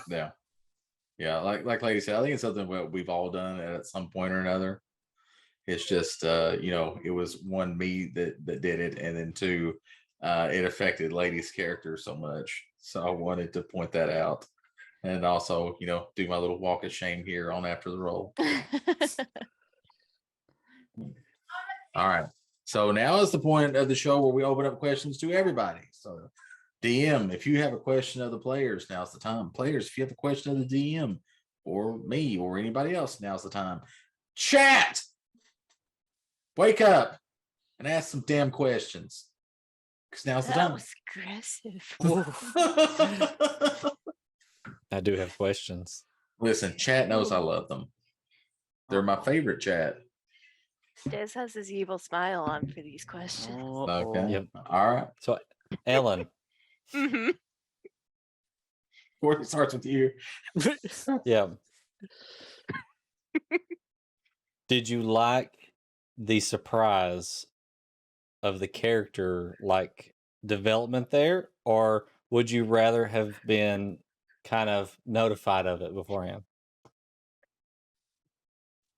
Yeah. Yeah. Like Lady said, I think it's something we've all done at some point or another. It's just it was one, me that did it, and then two, it affected Lady's character so much. So I wanted to point that out. And also, do my little walk of shame here on After the Roll. All right. So now is the point of the show where we open up questions to everybody. So DM, if you have a question of the players, now's the time. Players, if you have a question of the DM or me or anybody else, now's the time. Chat, wake up and ask some damn questions. Because now's the That time. was aggressive. I do have questions. Listen, chat knows I love them. They're my favorite chat. Des has his evil smile on for these questions. Okay. Yep. All right. So, Ellen, Mm-hmm. Courtney starts with you. yeah. Did you like the surprise of the character, like development there, or would you rather have been kind of notified of it beforehand?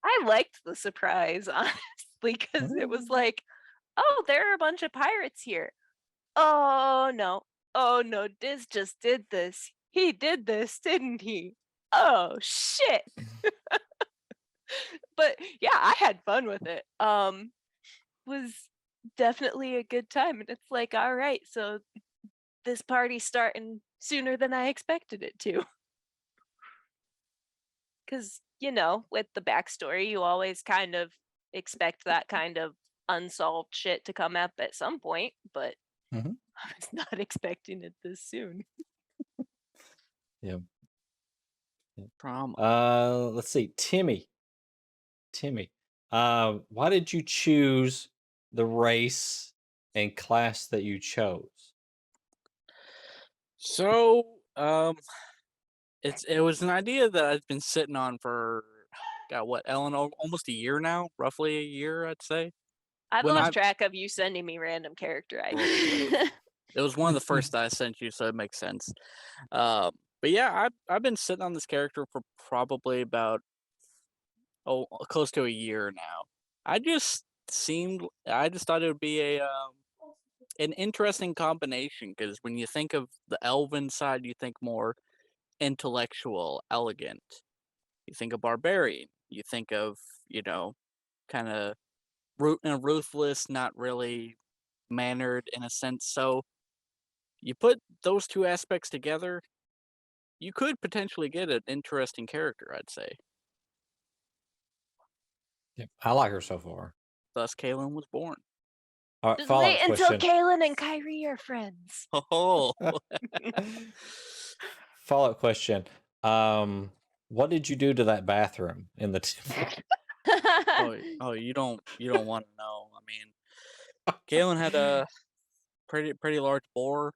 I liked the surprise, honestly, because it was like, oh, there are a bunch of pirates here. Oh no, Diz just did this. He did this, didn't he? Oh shit. But yeah, I had fun with it. Was definitely a good time. And it's like, all right, so this party's starting sooner than I expected it to. Because, with the backstory, you always kind of expect that kind of unsolved shit to come up at some point, but Mhm. I was not expecting it this soon. Yeah. Drama. Let's see, Timmy. Why did you choose the race and class that you chose? So, it was an idea that I've been sitting on for, God, what, Ellen, almost a year now, roughly a year, I'd say. I've When lost I- track of you sending me random character ideas. It was one of the first that I sent you, so it makes sense. But yeah, I've been sitting on this character for probably about close to a year now. I just thought it would be an interesting combination because when you think of the elven side, you think more intellectual, elegant. You think of barbarian. You think of kind of ruthless, not really mannered in a sense. So you put those two aspects together, you could potentially get an interesting character, I'd say. Yep, I like her so far. Thus, Kaylin was born. All right, Just follow wait up until question. Kaylin and Kyrie are friends. Oh, Follow up question. What did you do to that bathroom in the oh, you don't want to know. I mean, Kaylin had a pretty large bore.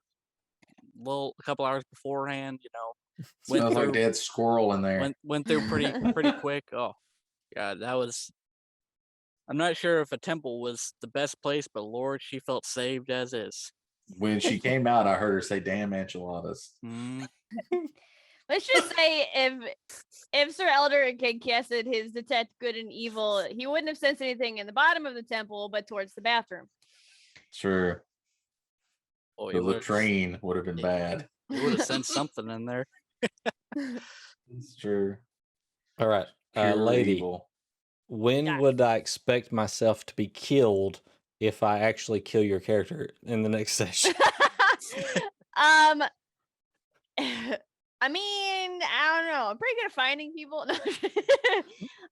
A couple hours beforehand, went Smells like through dead squirrel in there. went through pretty quick. Oh, God, that was. I'm not sure if a temple was the best place, but Lord, she felt saved as is. When she came out, I heard her say, "Damn enchiladas." Mm, Let's just say if Sir Eldrick had casted his detect good and evil, he wouldn't have sensed anything in the bottom of the temple, but towards the bathroom. Sure, boy, the latrine would have been bad. It would have sent something in there. It's true. All right, Pure lady. evil. When Yes. would I expect myself to be killed if I actually kill your character in the next session? I mean, I don't know. I'm pretty good at finding people. No.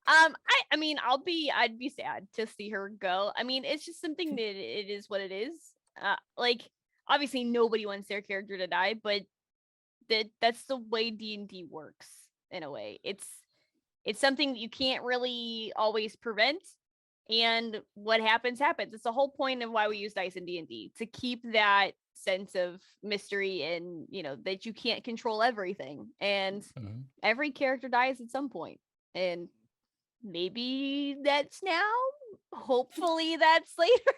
I mean, I'd be sad to see her go. I mean, it's just something that it is what it is. Like obviously nobody wants their character to die, but that's the way D&D works in a way. It's something that you can't really always prevent, and what happens. It's the whole point of why we use dice in D&D, to keep that sense of mystery and that you can't control everything, and every character dies at some point, and maybe that's now, hopefully that's later.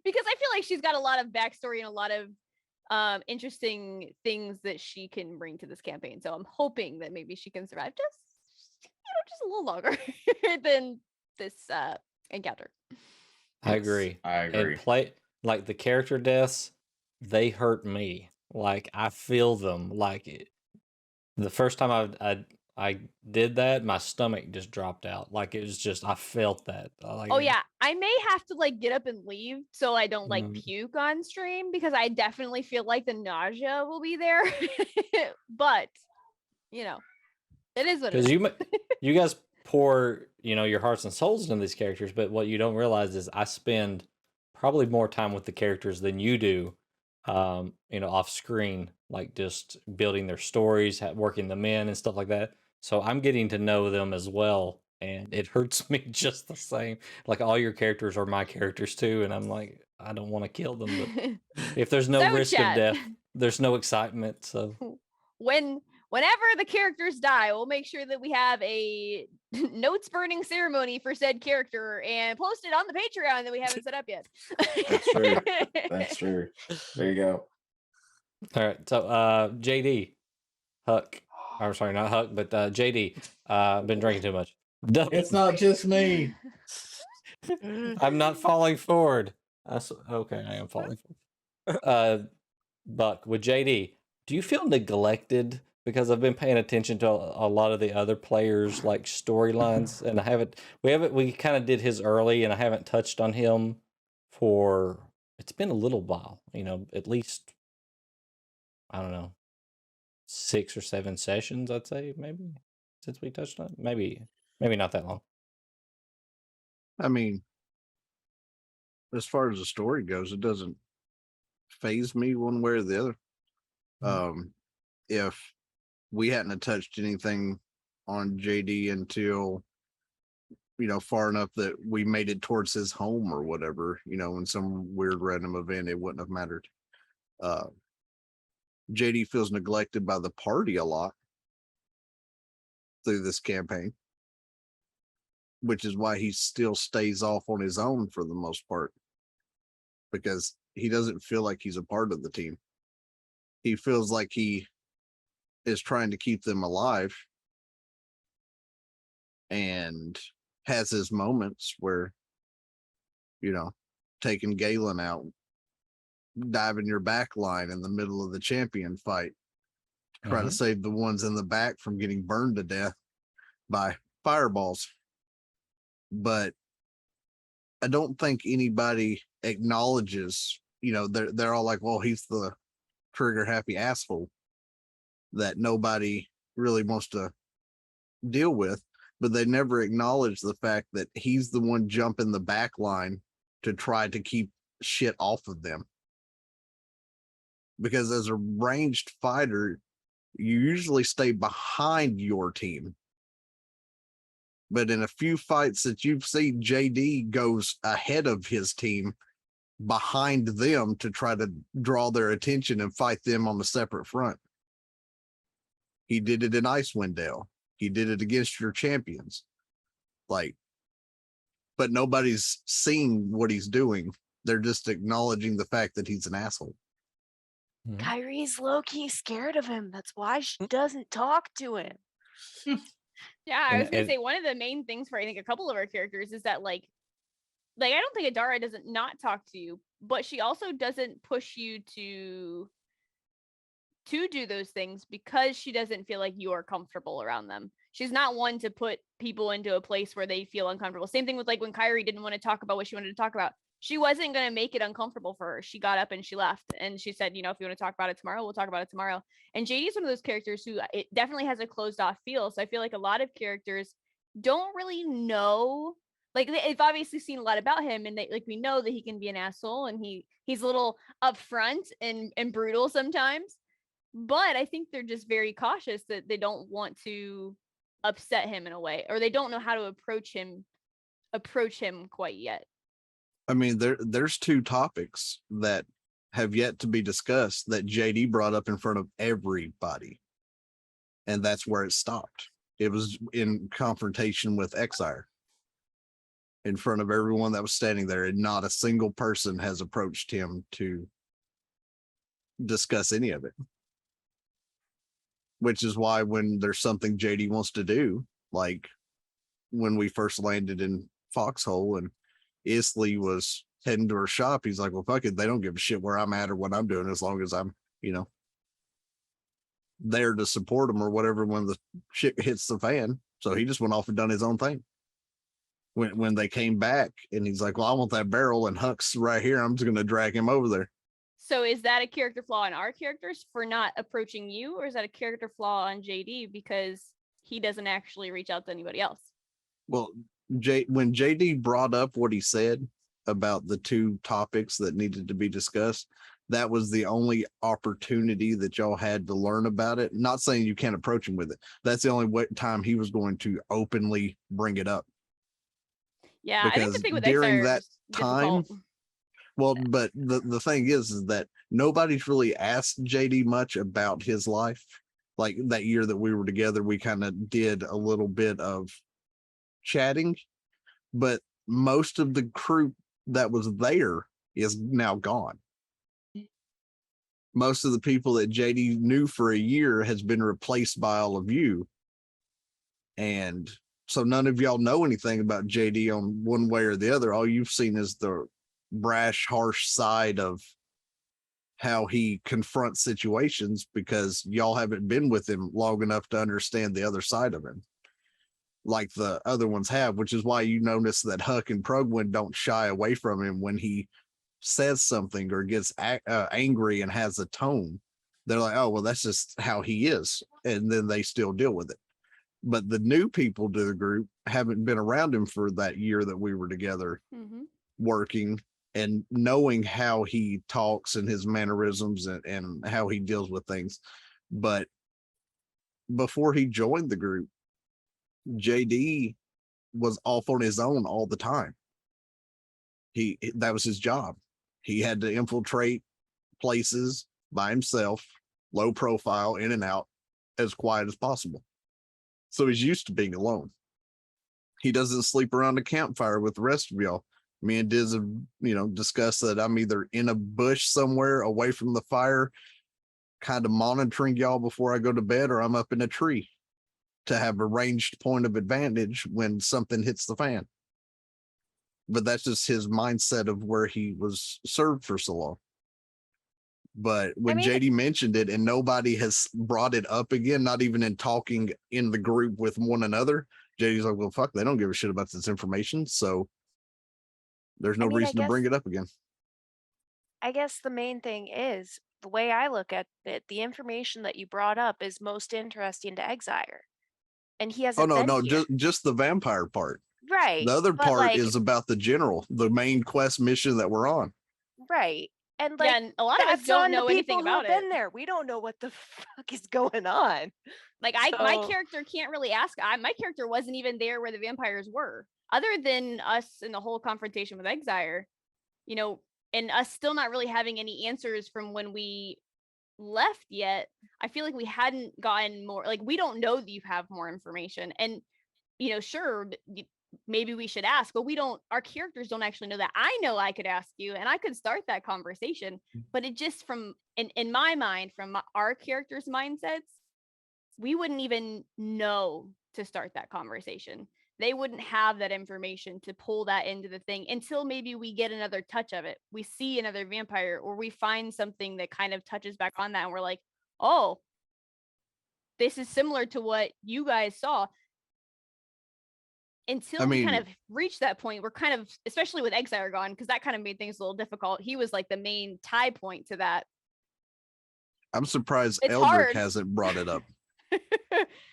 Because I feel like she's got a lot of backstory and a lot of interesting things that she can bring to this campaign, so I'm hoping that maybe she can survive just a little longer than this encounter. I Yes, agree. I agree. And like the character deaths, they hurt me. Like I feel them. The first time I did that, my stomach just dropped out. Like it was just I felt that. Oh yeah, I may have to like get up and leave so I don't like Mm. puke on stream, because I definitely feel like the nausea will be there. But it is what it Because is. you guys pour your hearts and souls into these characters, but what you don't realize is I spend probably more time with the characters than you do, off screen, like just building their stories, working them in and stuff like that. So I'm getting to know them as well, and it hurts me just the same. Like all your characters are my characters too, and I'm like, I don't want to kill them, but if there's no So, risk of chat. death, there's no excitement. So Whenever the characters die, we'll make sure that we have a notes burning ceremony for said character and post it on the Patreon that we haven't set up yet. That's true. That's true. There you go. all right, so JD, Huck. I'm sorry, not Huck, but JD. Been drinking too much. It's not just me. I'm not falling forward. Okay, I am falling forward. Buck, with JD, do you feel neglected? Because I've been paying attention to a lot of the other players' like storylines, and we kind of did his early, and I haven't touched on him for. It's been a little while, at least. I don't know, 6 or 7 sessions, I'd say, maybe, since we touched on it. Maybe not that long. I mean, as far as the story goes, it doesn't phase me one way or the other. If we hadn't have touched anything on JD until far enough that we made it towards his home or whatever, in some weird random event, it wouldn't have mattered. JD feels neglected by the party a lot through this campaign, which is why he still stays off on his own for the most part, because he doesn't feel like he's a part of the team. He feels like he is trying to keep them alive, and has his moments where, taking Galen out, diving your back line in the middle of the champion fight, try to save the ones in the back from getting burned to death by fireballs. But I don't think anybody acknowledges they're all like, well, he's the trigger happy asshole that nobody really wants to deal with, but they never acknowledge the fact that he's the one jumping the back line to try to keep shit off of them. Because as a ranged fighter, you usually stay behind your team. But in a few fights that you've seen, JD goes ahead of his team behind them to try to draw their attention and fight them on a separate front. He did it in Icewind Dale. He did it against your champions. But nobody's seeing what he's doing. They're just acknowledging the fact that he's an asshole. Mhm. Kyrie's low-key scared of him. That's why she doesn't talk to him. Yeah, I And- was gonna and- say one of the main things for I think a couple of our characters is that like I don't think Adara doesn't not talk to you, but she also doesn't push you to do those things because she doesn't feel like you are comfortable around them. She's not one to put people into a place where they feel uncomfortable. Same thing with like when Kyrie didn't want to talk about what she wanted to talk about. She wasn't going to make it uncomfortable for her. She got up and she left and she said, if you want to talk about it tomorrow, we'll talk about it tomorrow. And JD is one of those characters who it definitely has a closed off feel. So I feel like a lot of characters don't really know, like they've obviously seen a lot about him and we know that he can be an asshole and he's a little upfront and brutal sometimes. But I think they're just very cautious that they don't want to upset him in a way, or they don't know how to approach him quite yet. I mean, there's two topics that have yet to be discussed that JD brought up in front of everybody. And that's where it stopped. It was in confrontation with Exire in front of everyone that was standing there, and not a single person has approached him to discuss any of it. Which is why when there's something JD wants to do, like when we first landed in Foxhole and Isley was heading to her shop, he's like, well, fuck it, they don't give a shit where I'm at or what I'm doing as long as I'm, there to support him or whatever when the shit hits the fan. So he just went off and done his own thing. When they came back and he's like, well, I want that barrel and Huck's right here, I'm just going to drag him over there. So is that a character flaw in our characters for not approaching you, or is that a character flaw on JD because he doesn't actually reach out to anybody else? Well, when JD brought up what he said about the two topics that needed to be discussed, that was the only opportunity that y'all had to learn about it. Not saying you can't approach him with it. That's the only time he was going to openly bring it up. Yeah, I think the Because thing with during Exire that is time, difficult. well, but the thing is that nobody's really asked JD much about his life. Like that year that we were together, we kind of did a little bit of chatting, but most of the crew that was there is now gone. Most of the people that JD knew for a year has been replaced by all of you. And so none of y'all know anything about JD on one way or the other. All you've seen is the brash, harsh side of how he confronts situations because y'all haven't been with him long enough to understand the other side of him like the other ones have, which is why you notice that Huck and Progwin don't shy away from him when he says something or gets angry and has a tone. They're like, oh, well, that's just how he is. And then they still deal with it. But the new people to the group haven't been around him for that year that we were together working and knowing how he talks and his mannerisms and how he deals with things. But before he joined the group, JD was off on his own all the time. That was his job. He had to infiltrate places by himself, low profile, in and out, as quiet as possible. So he's used to being alone. He doesn't sleep around a campfire with the rest of y'all. Me and Diz have, discussed that I'm either in a bush somewhere away from the fire, kind of monitoring y'all before I go to bed, or I'm up in a tree to have a ranged point of advantage when something hits the fan. But that's just his mindset of where he was served for so long. But when JD mentioned it and nobody has brought it up again, not even in talking in the group with one another, JD's like, well, fuck, they don't give a shit about this information. So there's no reason to bring it up again. I guess the main thing is the way I look at it, the information that you brought up is most interesting to Exire. And he Oh hasn't no, been no, here. just the vampire part. Right. The other But part like, is about the general, the main quest mission that we're on. right. And Yeah, like, and a lot of us that's don't on know the anything people who about have it. been there. We don't know what the fuck is going on. Like my So- character can't really ask. My character wasn't even there where the vampires were, other than us in the whole confrontation with Exire, you know, and us still not really having any answers from when we left yet. I feel like we hadn't gotten more. Like, we don't know that you have more information, and you know, sure, maybe we should ask, but we don't. Our characters don't actually know that. I know I could ask you, and I could start that conversation, but it just from in my mind, from our characters' mindsets, we wouldn't even know to start that conversation. They wouldn't have that information to pull that into the thing until maybe we get another touch of it. We see another vampire, or we find something that kind of touches back on that, and we're like, oh, this is similar to what you guys saw. Until we kind mean- of reach that point, we're kind of, especially with Exire gone, because that kind of made things a little difficult. He was like the main tie point to that. I'm surprised It's Eldrick hard. hasn't brought it up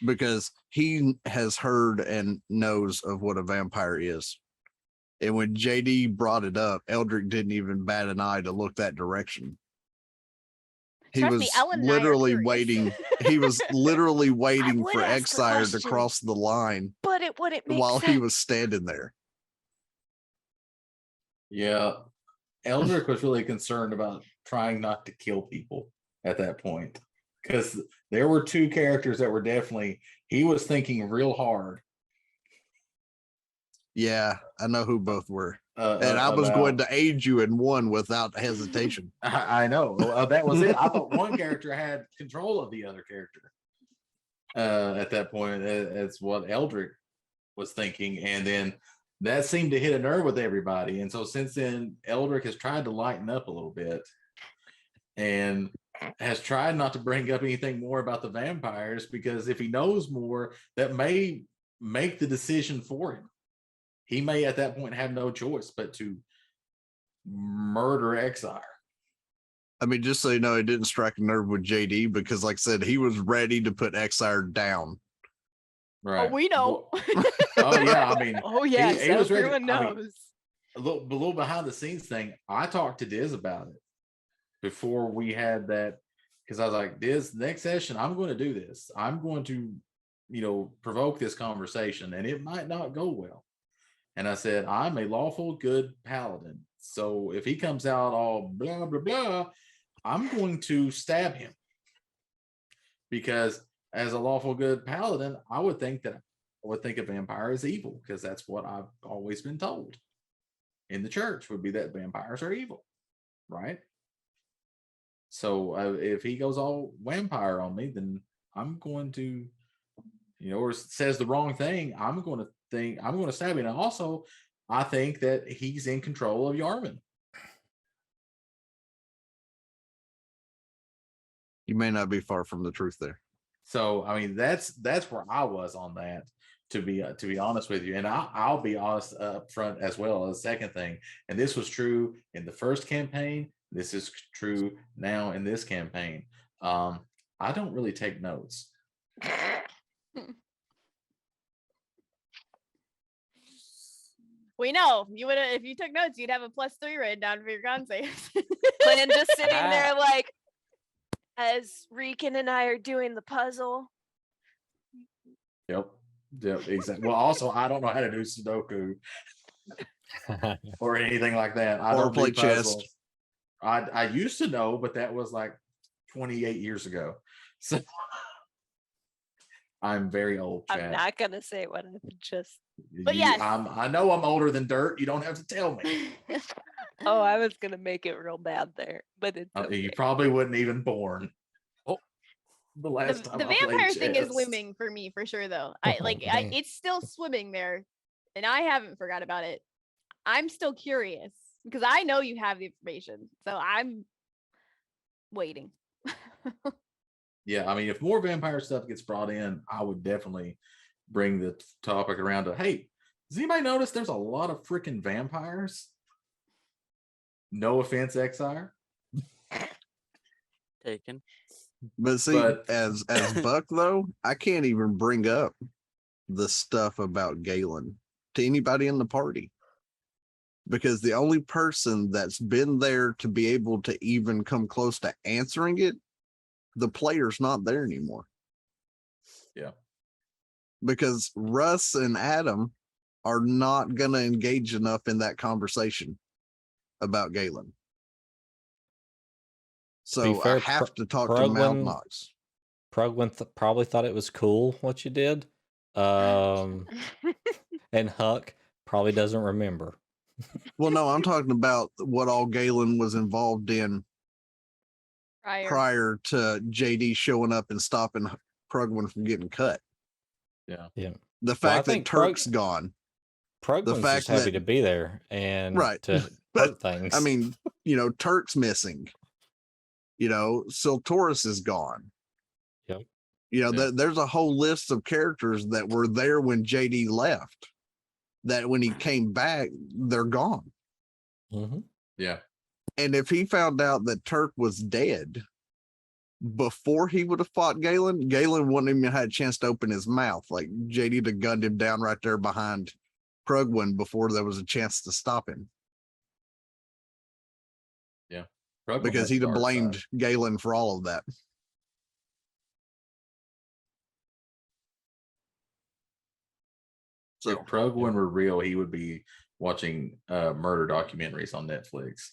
because he has heard and knows of what a vampire is. And when JD brought it up, Eldrick didn't even bat an eye to look that direction. He Trust was me, Ellen and I are literally curious. waiting. He was literally waiting would for ask the Exire to question, cross the line but it wouldn't make while sense. he was standing there. Yeah. Eldrick was really concerned about trying not to kill people at that point, because there were two characters that were definitely, he was thinking real hard. Yeah, I know who both were. And I was about- going to aid you in one without hesitation. I know. That was it. I thought one character had control of the other character. At that point, that's what Eldrick was thinking, and then that seemed to hit a nerve with everybody. And so since then, Eldrick has tried to lighten up a little bit, and has tried not to bring up anything more about the vampires, because if he knows more, that may make the decision for him. He may at that point have no choice but to murder Exire. I mean, just so you know, it didn't strike a nerve with JD because, like I said, he was ready to put Exire down. Right. Oh, we know. Oh yeah, I mean, Oh yes, he was ready. everyone I mean, knows. a little behind the scenes thing. I talked to Diz about it before we had that, because I was like, Diz, next session, I'm going to do this. I'm going to, provoke this conversation, and it might not go well. And I said, I'm a lawful good paladin. So if he comes out all blah, blah, blah, I'm going to stab him. Because as a lawful good paladin, I would think a vampire is evil, because that's what I've always been told in the church, would be that vampires are evil, right? So if he goes all vampire on me, then I'm going to, or says the wrong thing, I'm going to stab him. And also, I think that he's in control of Yarvin. You may not be far from the truth there. So I mean, that's where I was on that, to be honest with you. And I'll be honest up front as well. As a second thing, and this was true in the first campaign. This is true now in this campaign. I don't really take notes. We know you would have, if you took notes, you'd have a +3 written down for your con saves. Plan just sitting there like, as Riken and I are doing the puzzle. Yep, exactly. Well, also, I don't know how to do Sudoku or anything like that. I Or don't play do chess. puzzles. I used to know, but that was like 28 years ago. So I'm very old, I'm Chad. not gonna say what I've just. But yes. I know I'm older than dirt. You don't have to tell me. Oh, I was gonna make it real bad there, but it's okay. You probably wasn't even born. Oh. The last time The I played vampire thing is chess. looming for me for sure, though. Oh, dang. It's still swimming there, and I haven't forgot about it. I'm still curious because I know you have the information, so I'm waiting. Yeah, I mean, if more vampire stuff gets brought in, I would definitely bring the topic around to, hey, does anybody notice there's a lot of freaking vampires? No offense, Exire, taken. But see, But- as Buck though, I can't even bring up the stuff about Galen to anybody in the party. Because the only person that's been there to be able to even come close to answering it, the player's not there anymore. Yeah. Because Russ and Adam are not going to engage enough in that conversation about Galen. So fair, I have to talk to Prugwin- Malnox. Prugwin probably thought it was cool what you did. And Huck probably doesn't remember. Well, no, I'm talking about what all Galen was involved in prior to JD showing up and stopping Prugwin from getting cut. Yeah. Yeah. The Well, I fact that think Turk's gone. Prugwin's fact just happy that- to be there and Right. to But, hurt things. I mean, Turk's missing. Siltoris is gone. Yep. Yeah. There's a whole list of characters that were there when JD left. That when he came back, they're gone. Mhm. Yeah. And if he found out that Turk was dead before he would have fought Galen, Galen wouldn't even had a chance to open his mouth. Like JD'd have gunned him down right there behind Prugwin before there was a chance to stop him. Prugwin Because has he'd have dark blamed side. Galen for all of that. So if Prugwin were real, he would be watching murder documentaries on Netflix.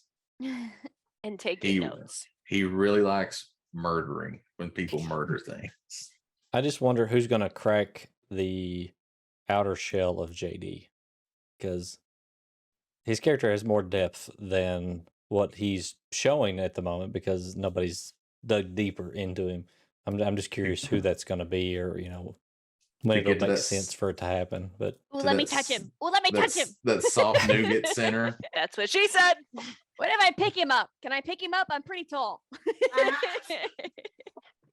And taking He notes. he really likes murdering when people murder things. I just wonder who's going to crack the outer shell of JD, because his character has more depth than what he's showing at the moment because nobody's dug deeper into him. I'm just curious who that's going to be, or when To it'll get to make that sense for it to happen. But Ooh, So let me that's- touch him. Ooh, let me touch him. That soft nougat center. That's what she said. What if I pick him up? Can I pick him up? I'm pretty tall.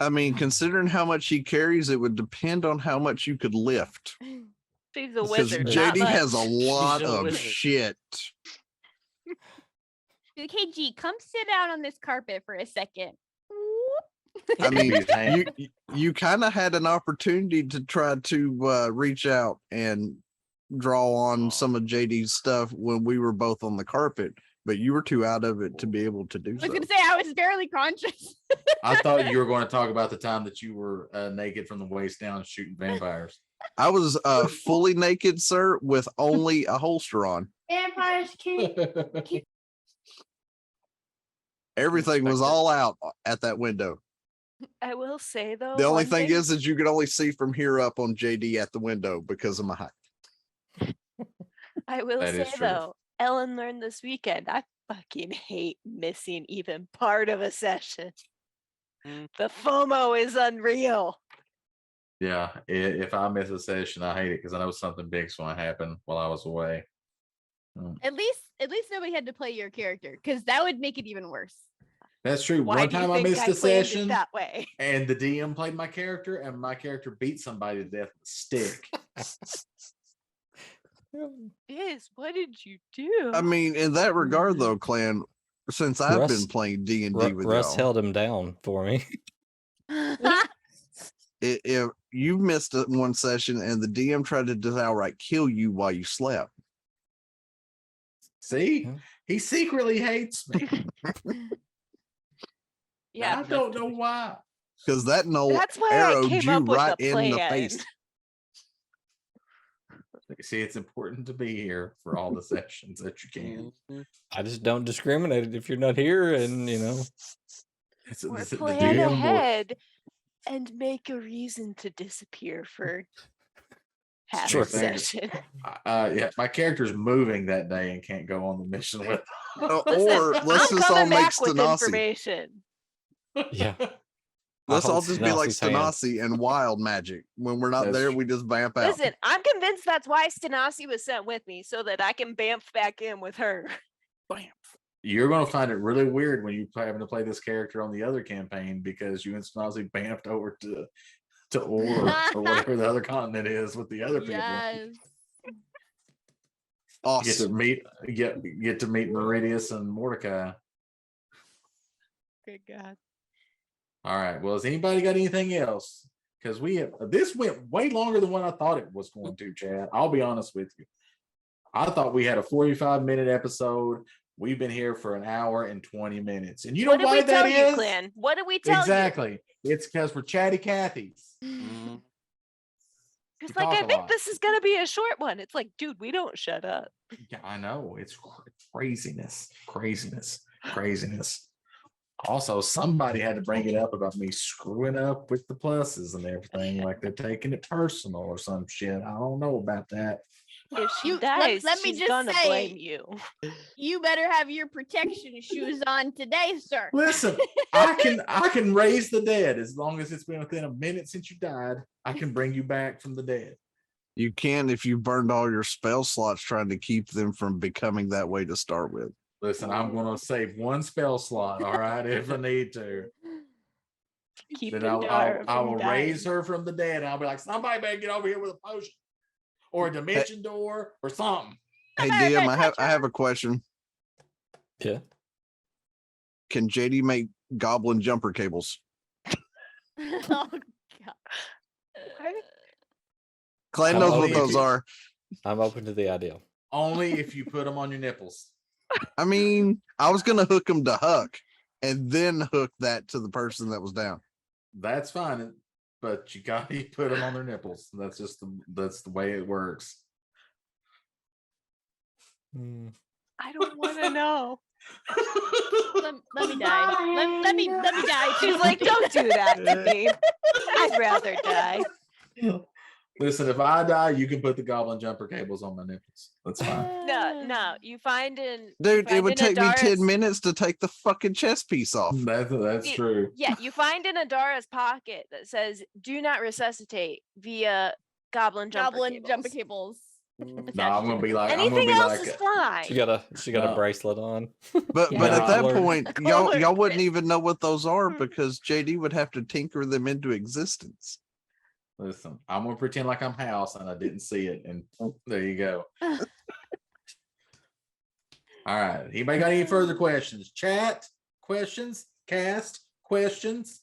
I mean, considering how much he carries, it would depend on how much you could lift. She's a Because wizard. not JD has a much. lot a of wizard. shit. Like, hey, G, come sit down on this carpet for a second. Whoop. I mean, His hand. you kind of had an opportunity to try to reach out and draw on some of JD's stuff when we were both on the carpet, but you were too out of it to be able to do I was so. gonna say I was barely conscious. I thought you were going to talk about the time that you were naked from the waist down shooting vampires. I was fully naked, sir, with only a holster on. Vampires can't. Everything was Expected. all out at that window. I will say though. The only one thing is you could only see from here up on JD at the window because of my height. I will That say is true. though, Ellen learned this weekend. I fucking hate missing even part of a session. Mm. The FOMO is unreal. Yeah, if I miss a session, I hate it because I know something big's going to happen while I was away. At least nobody had to play your character, because that would make it even worse. That's true. Why One do you time I think missed I a planned it session, that way? and the DM played my character, and my character beat somebody to death with a stick. Yes, what did you do? I mean, in that regard, though, Mm. Clan, since I've been Russ- playing D&D with Russ y'all, held him down for me. if you missed one session and the DM tried to just outright kill you while you slept, See, Yeah. he secretly hates me. Yeah, I don't know why. because that no that's why I arrowed came you up with right a in plan. the face. See, it's important to be here for all the sessions that you can. Mhm. I just don't discriminate if you're not here, and It's, Or the plan DM will- ahead and make a reason to disappear for half Sure. a session. yeah, my character's moving that day and can't go on the mission with. Or Listen, let's I'm just all coming make back with Stanasi. information. yeah. Let's I all hold just be like Stanasi's hand. Stanasi and wild magic. When we're not That's there, true. we just vamp out. Listen, I'm convinced that's why Stanasi was sent with me, so that I can bamf back in with her. Bam. You're going to find it really weird when you having to play this character on the other campaign because you and Snazzy bamfed over to Or or whatever the other continent is with the other people. Yes. You get to Awesome. meet get to meet Meridius and Mordecai. Good God. All right. Well, has anybody got anything else? Because this went way longer than what I thought it was going to, Chad. I'll be honest with you. I thought we had a 45-minute episode. We've been here for an hour and 20 minutes. And you know What did why we that tell you, is? Clan? What did we tell you? Exactly. It's because we're chatty Cathys. Because We like talk I a think lot. this is gonna be a short one. It's like, dude, we don't shut up. Yeah, I know. It's craziness. Also, somebody had to bring it up about me screwing up with the pluses and everything, like they're taking it personal or some shit. I don't know about that. If she You- let- dies, let me she's just gonna say- blame you. You better have your protection shoes on today, sir. Listen, I can raise the dead as long as it's been within a minute since you died. I can bring you back from the dead. You can if you burned all your spell slots trying to keep them from becoming that way to start with. Listen, I'm gonna save one spell slot, all right, if I need to. Keep Then Indara I from will dying. raise her from the dead. And I'll be like, somebody better get over here with a potion or a dimension door or something. Hey better DM, not touch I have a question. Yeah. Can JD make goblin jumper cables? Oh, God. Clan I'm knows only what if those you- are. I'm open to the idea. Only if you put them on your nipples. I mean, I was gonna hook them to Huck and then hook that to the person that was down. That's fine, but you gotta put them on their nipples. That's just that's the way it works. I don't want to know. Let me die. Let me die. She's like, don't do that to me. I'd rather die. Listen, if I die, you can put the goblin jumper cables on my nipples. That's fine. No. You find Dude, it would take me 10 Adara's- minutes to take the fucking chest piece off. That's See, true. Yeah, you find in Adara's pocket that says "Do not resuscitate via goblin jumper Goblin jumper cables." cables. No, I'm gonna be like, Anything else is fine. She got a No. bracelet on. But Yeah. at that Alert. point, Alert. y'all wouldn't even know what those are because JD would have to tinker them into existence. listen, I'm gonna pretend like I'm House and I didn't see it, and there you go. All right. Anybody got any further questions? Chat questions, cast questions,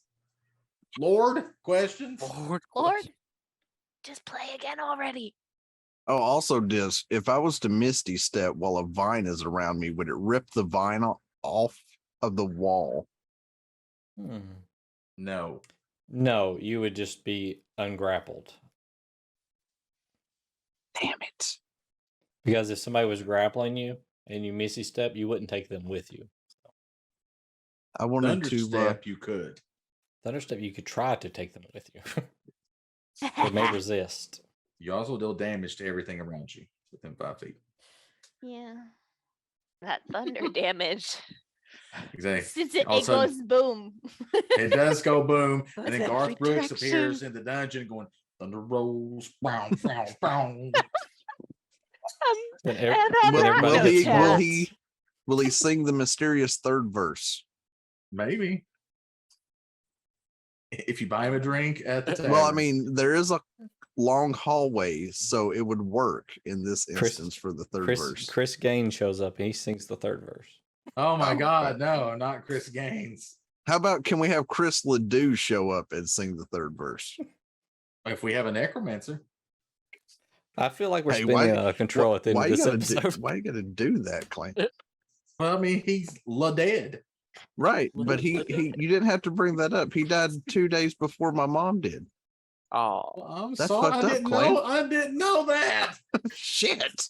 Lord questions. Lord, just play again already. Oh, also, Dis, if I was to Misty Step while a vine is around me, would it rip the vine off of the wall? No. No, you would just be ungrappled. Damn it. Because if somebody was grappling you and you missy step, you wouldn't take them with you. I wanted to. Thunderstep, you could. Thunderstep, you could try to take them with you. They may resist. You also deal damage to everything around you within 5 feet. Yeah. That thunder damage. Exactly. Since it All of a sudden- goes boom. It does go boom, With and then every Garth Brooks direction. appears in the dungeon going, Thunder rolls, brown, brown, brown. And And and Will, everybody will gets he? Will marked. he? Will he sing the mysterious third verse? Maybe. If you buy him a drink at the tavern. Well, I mean, there is a long hallway, so it would work in this Chris- instance for the third Chris verse. Chris Gaines shows up and he sings the third verse. Oh my Oh, God, no, not Chris Gaines. How about can we have Chris Ledoux show up and sing the third verse? If we have a necromancer, I feel like we're Hey, spinning control at the end why of you this gotta episode. do, why you gotta do that, Clay? well, I mean, he's la dead. Right, but he you didn't have to bring that up. He died 2 days before my mom did. Oh, Well, I'm That's sorry, fucked I up, didn't Clay. know. I didn't know that. Shit.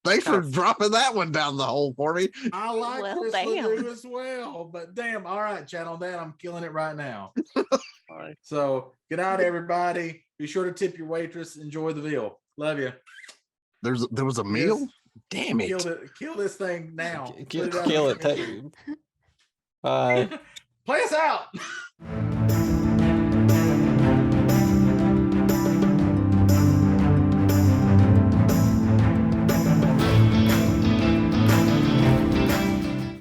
Thanks for dropping that one down the hole for me. I like Well, Chris damn. Ledoux as well, but damn, all right, chat on that. I'm killing it right now. sorry. So good night, everybody. Be sure to tip your waitress. Enjoy the veal. Love you. There was a meal? Damn it. Kill this thing now. Kill, Put out kill on it. the menu. Bye. Play us out.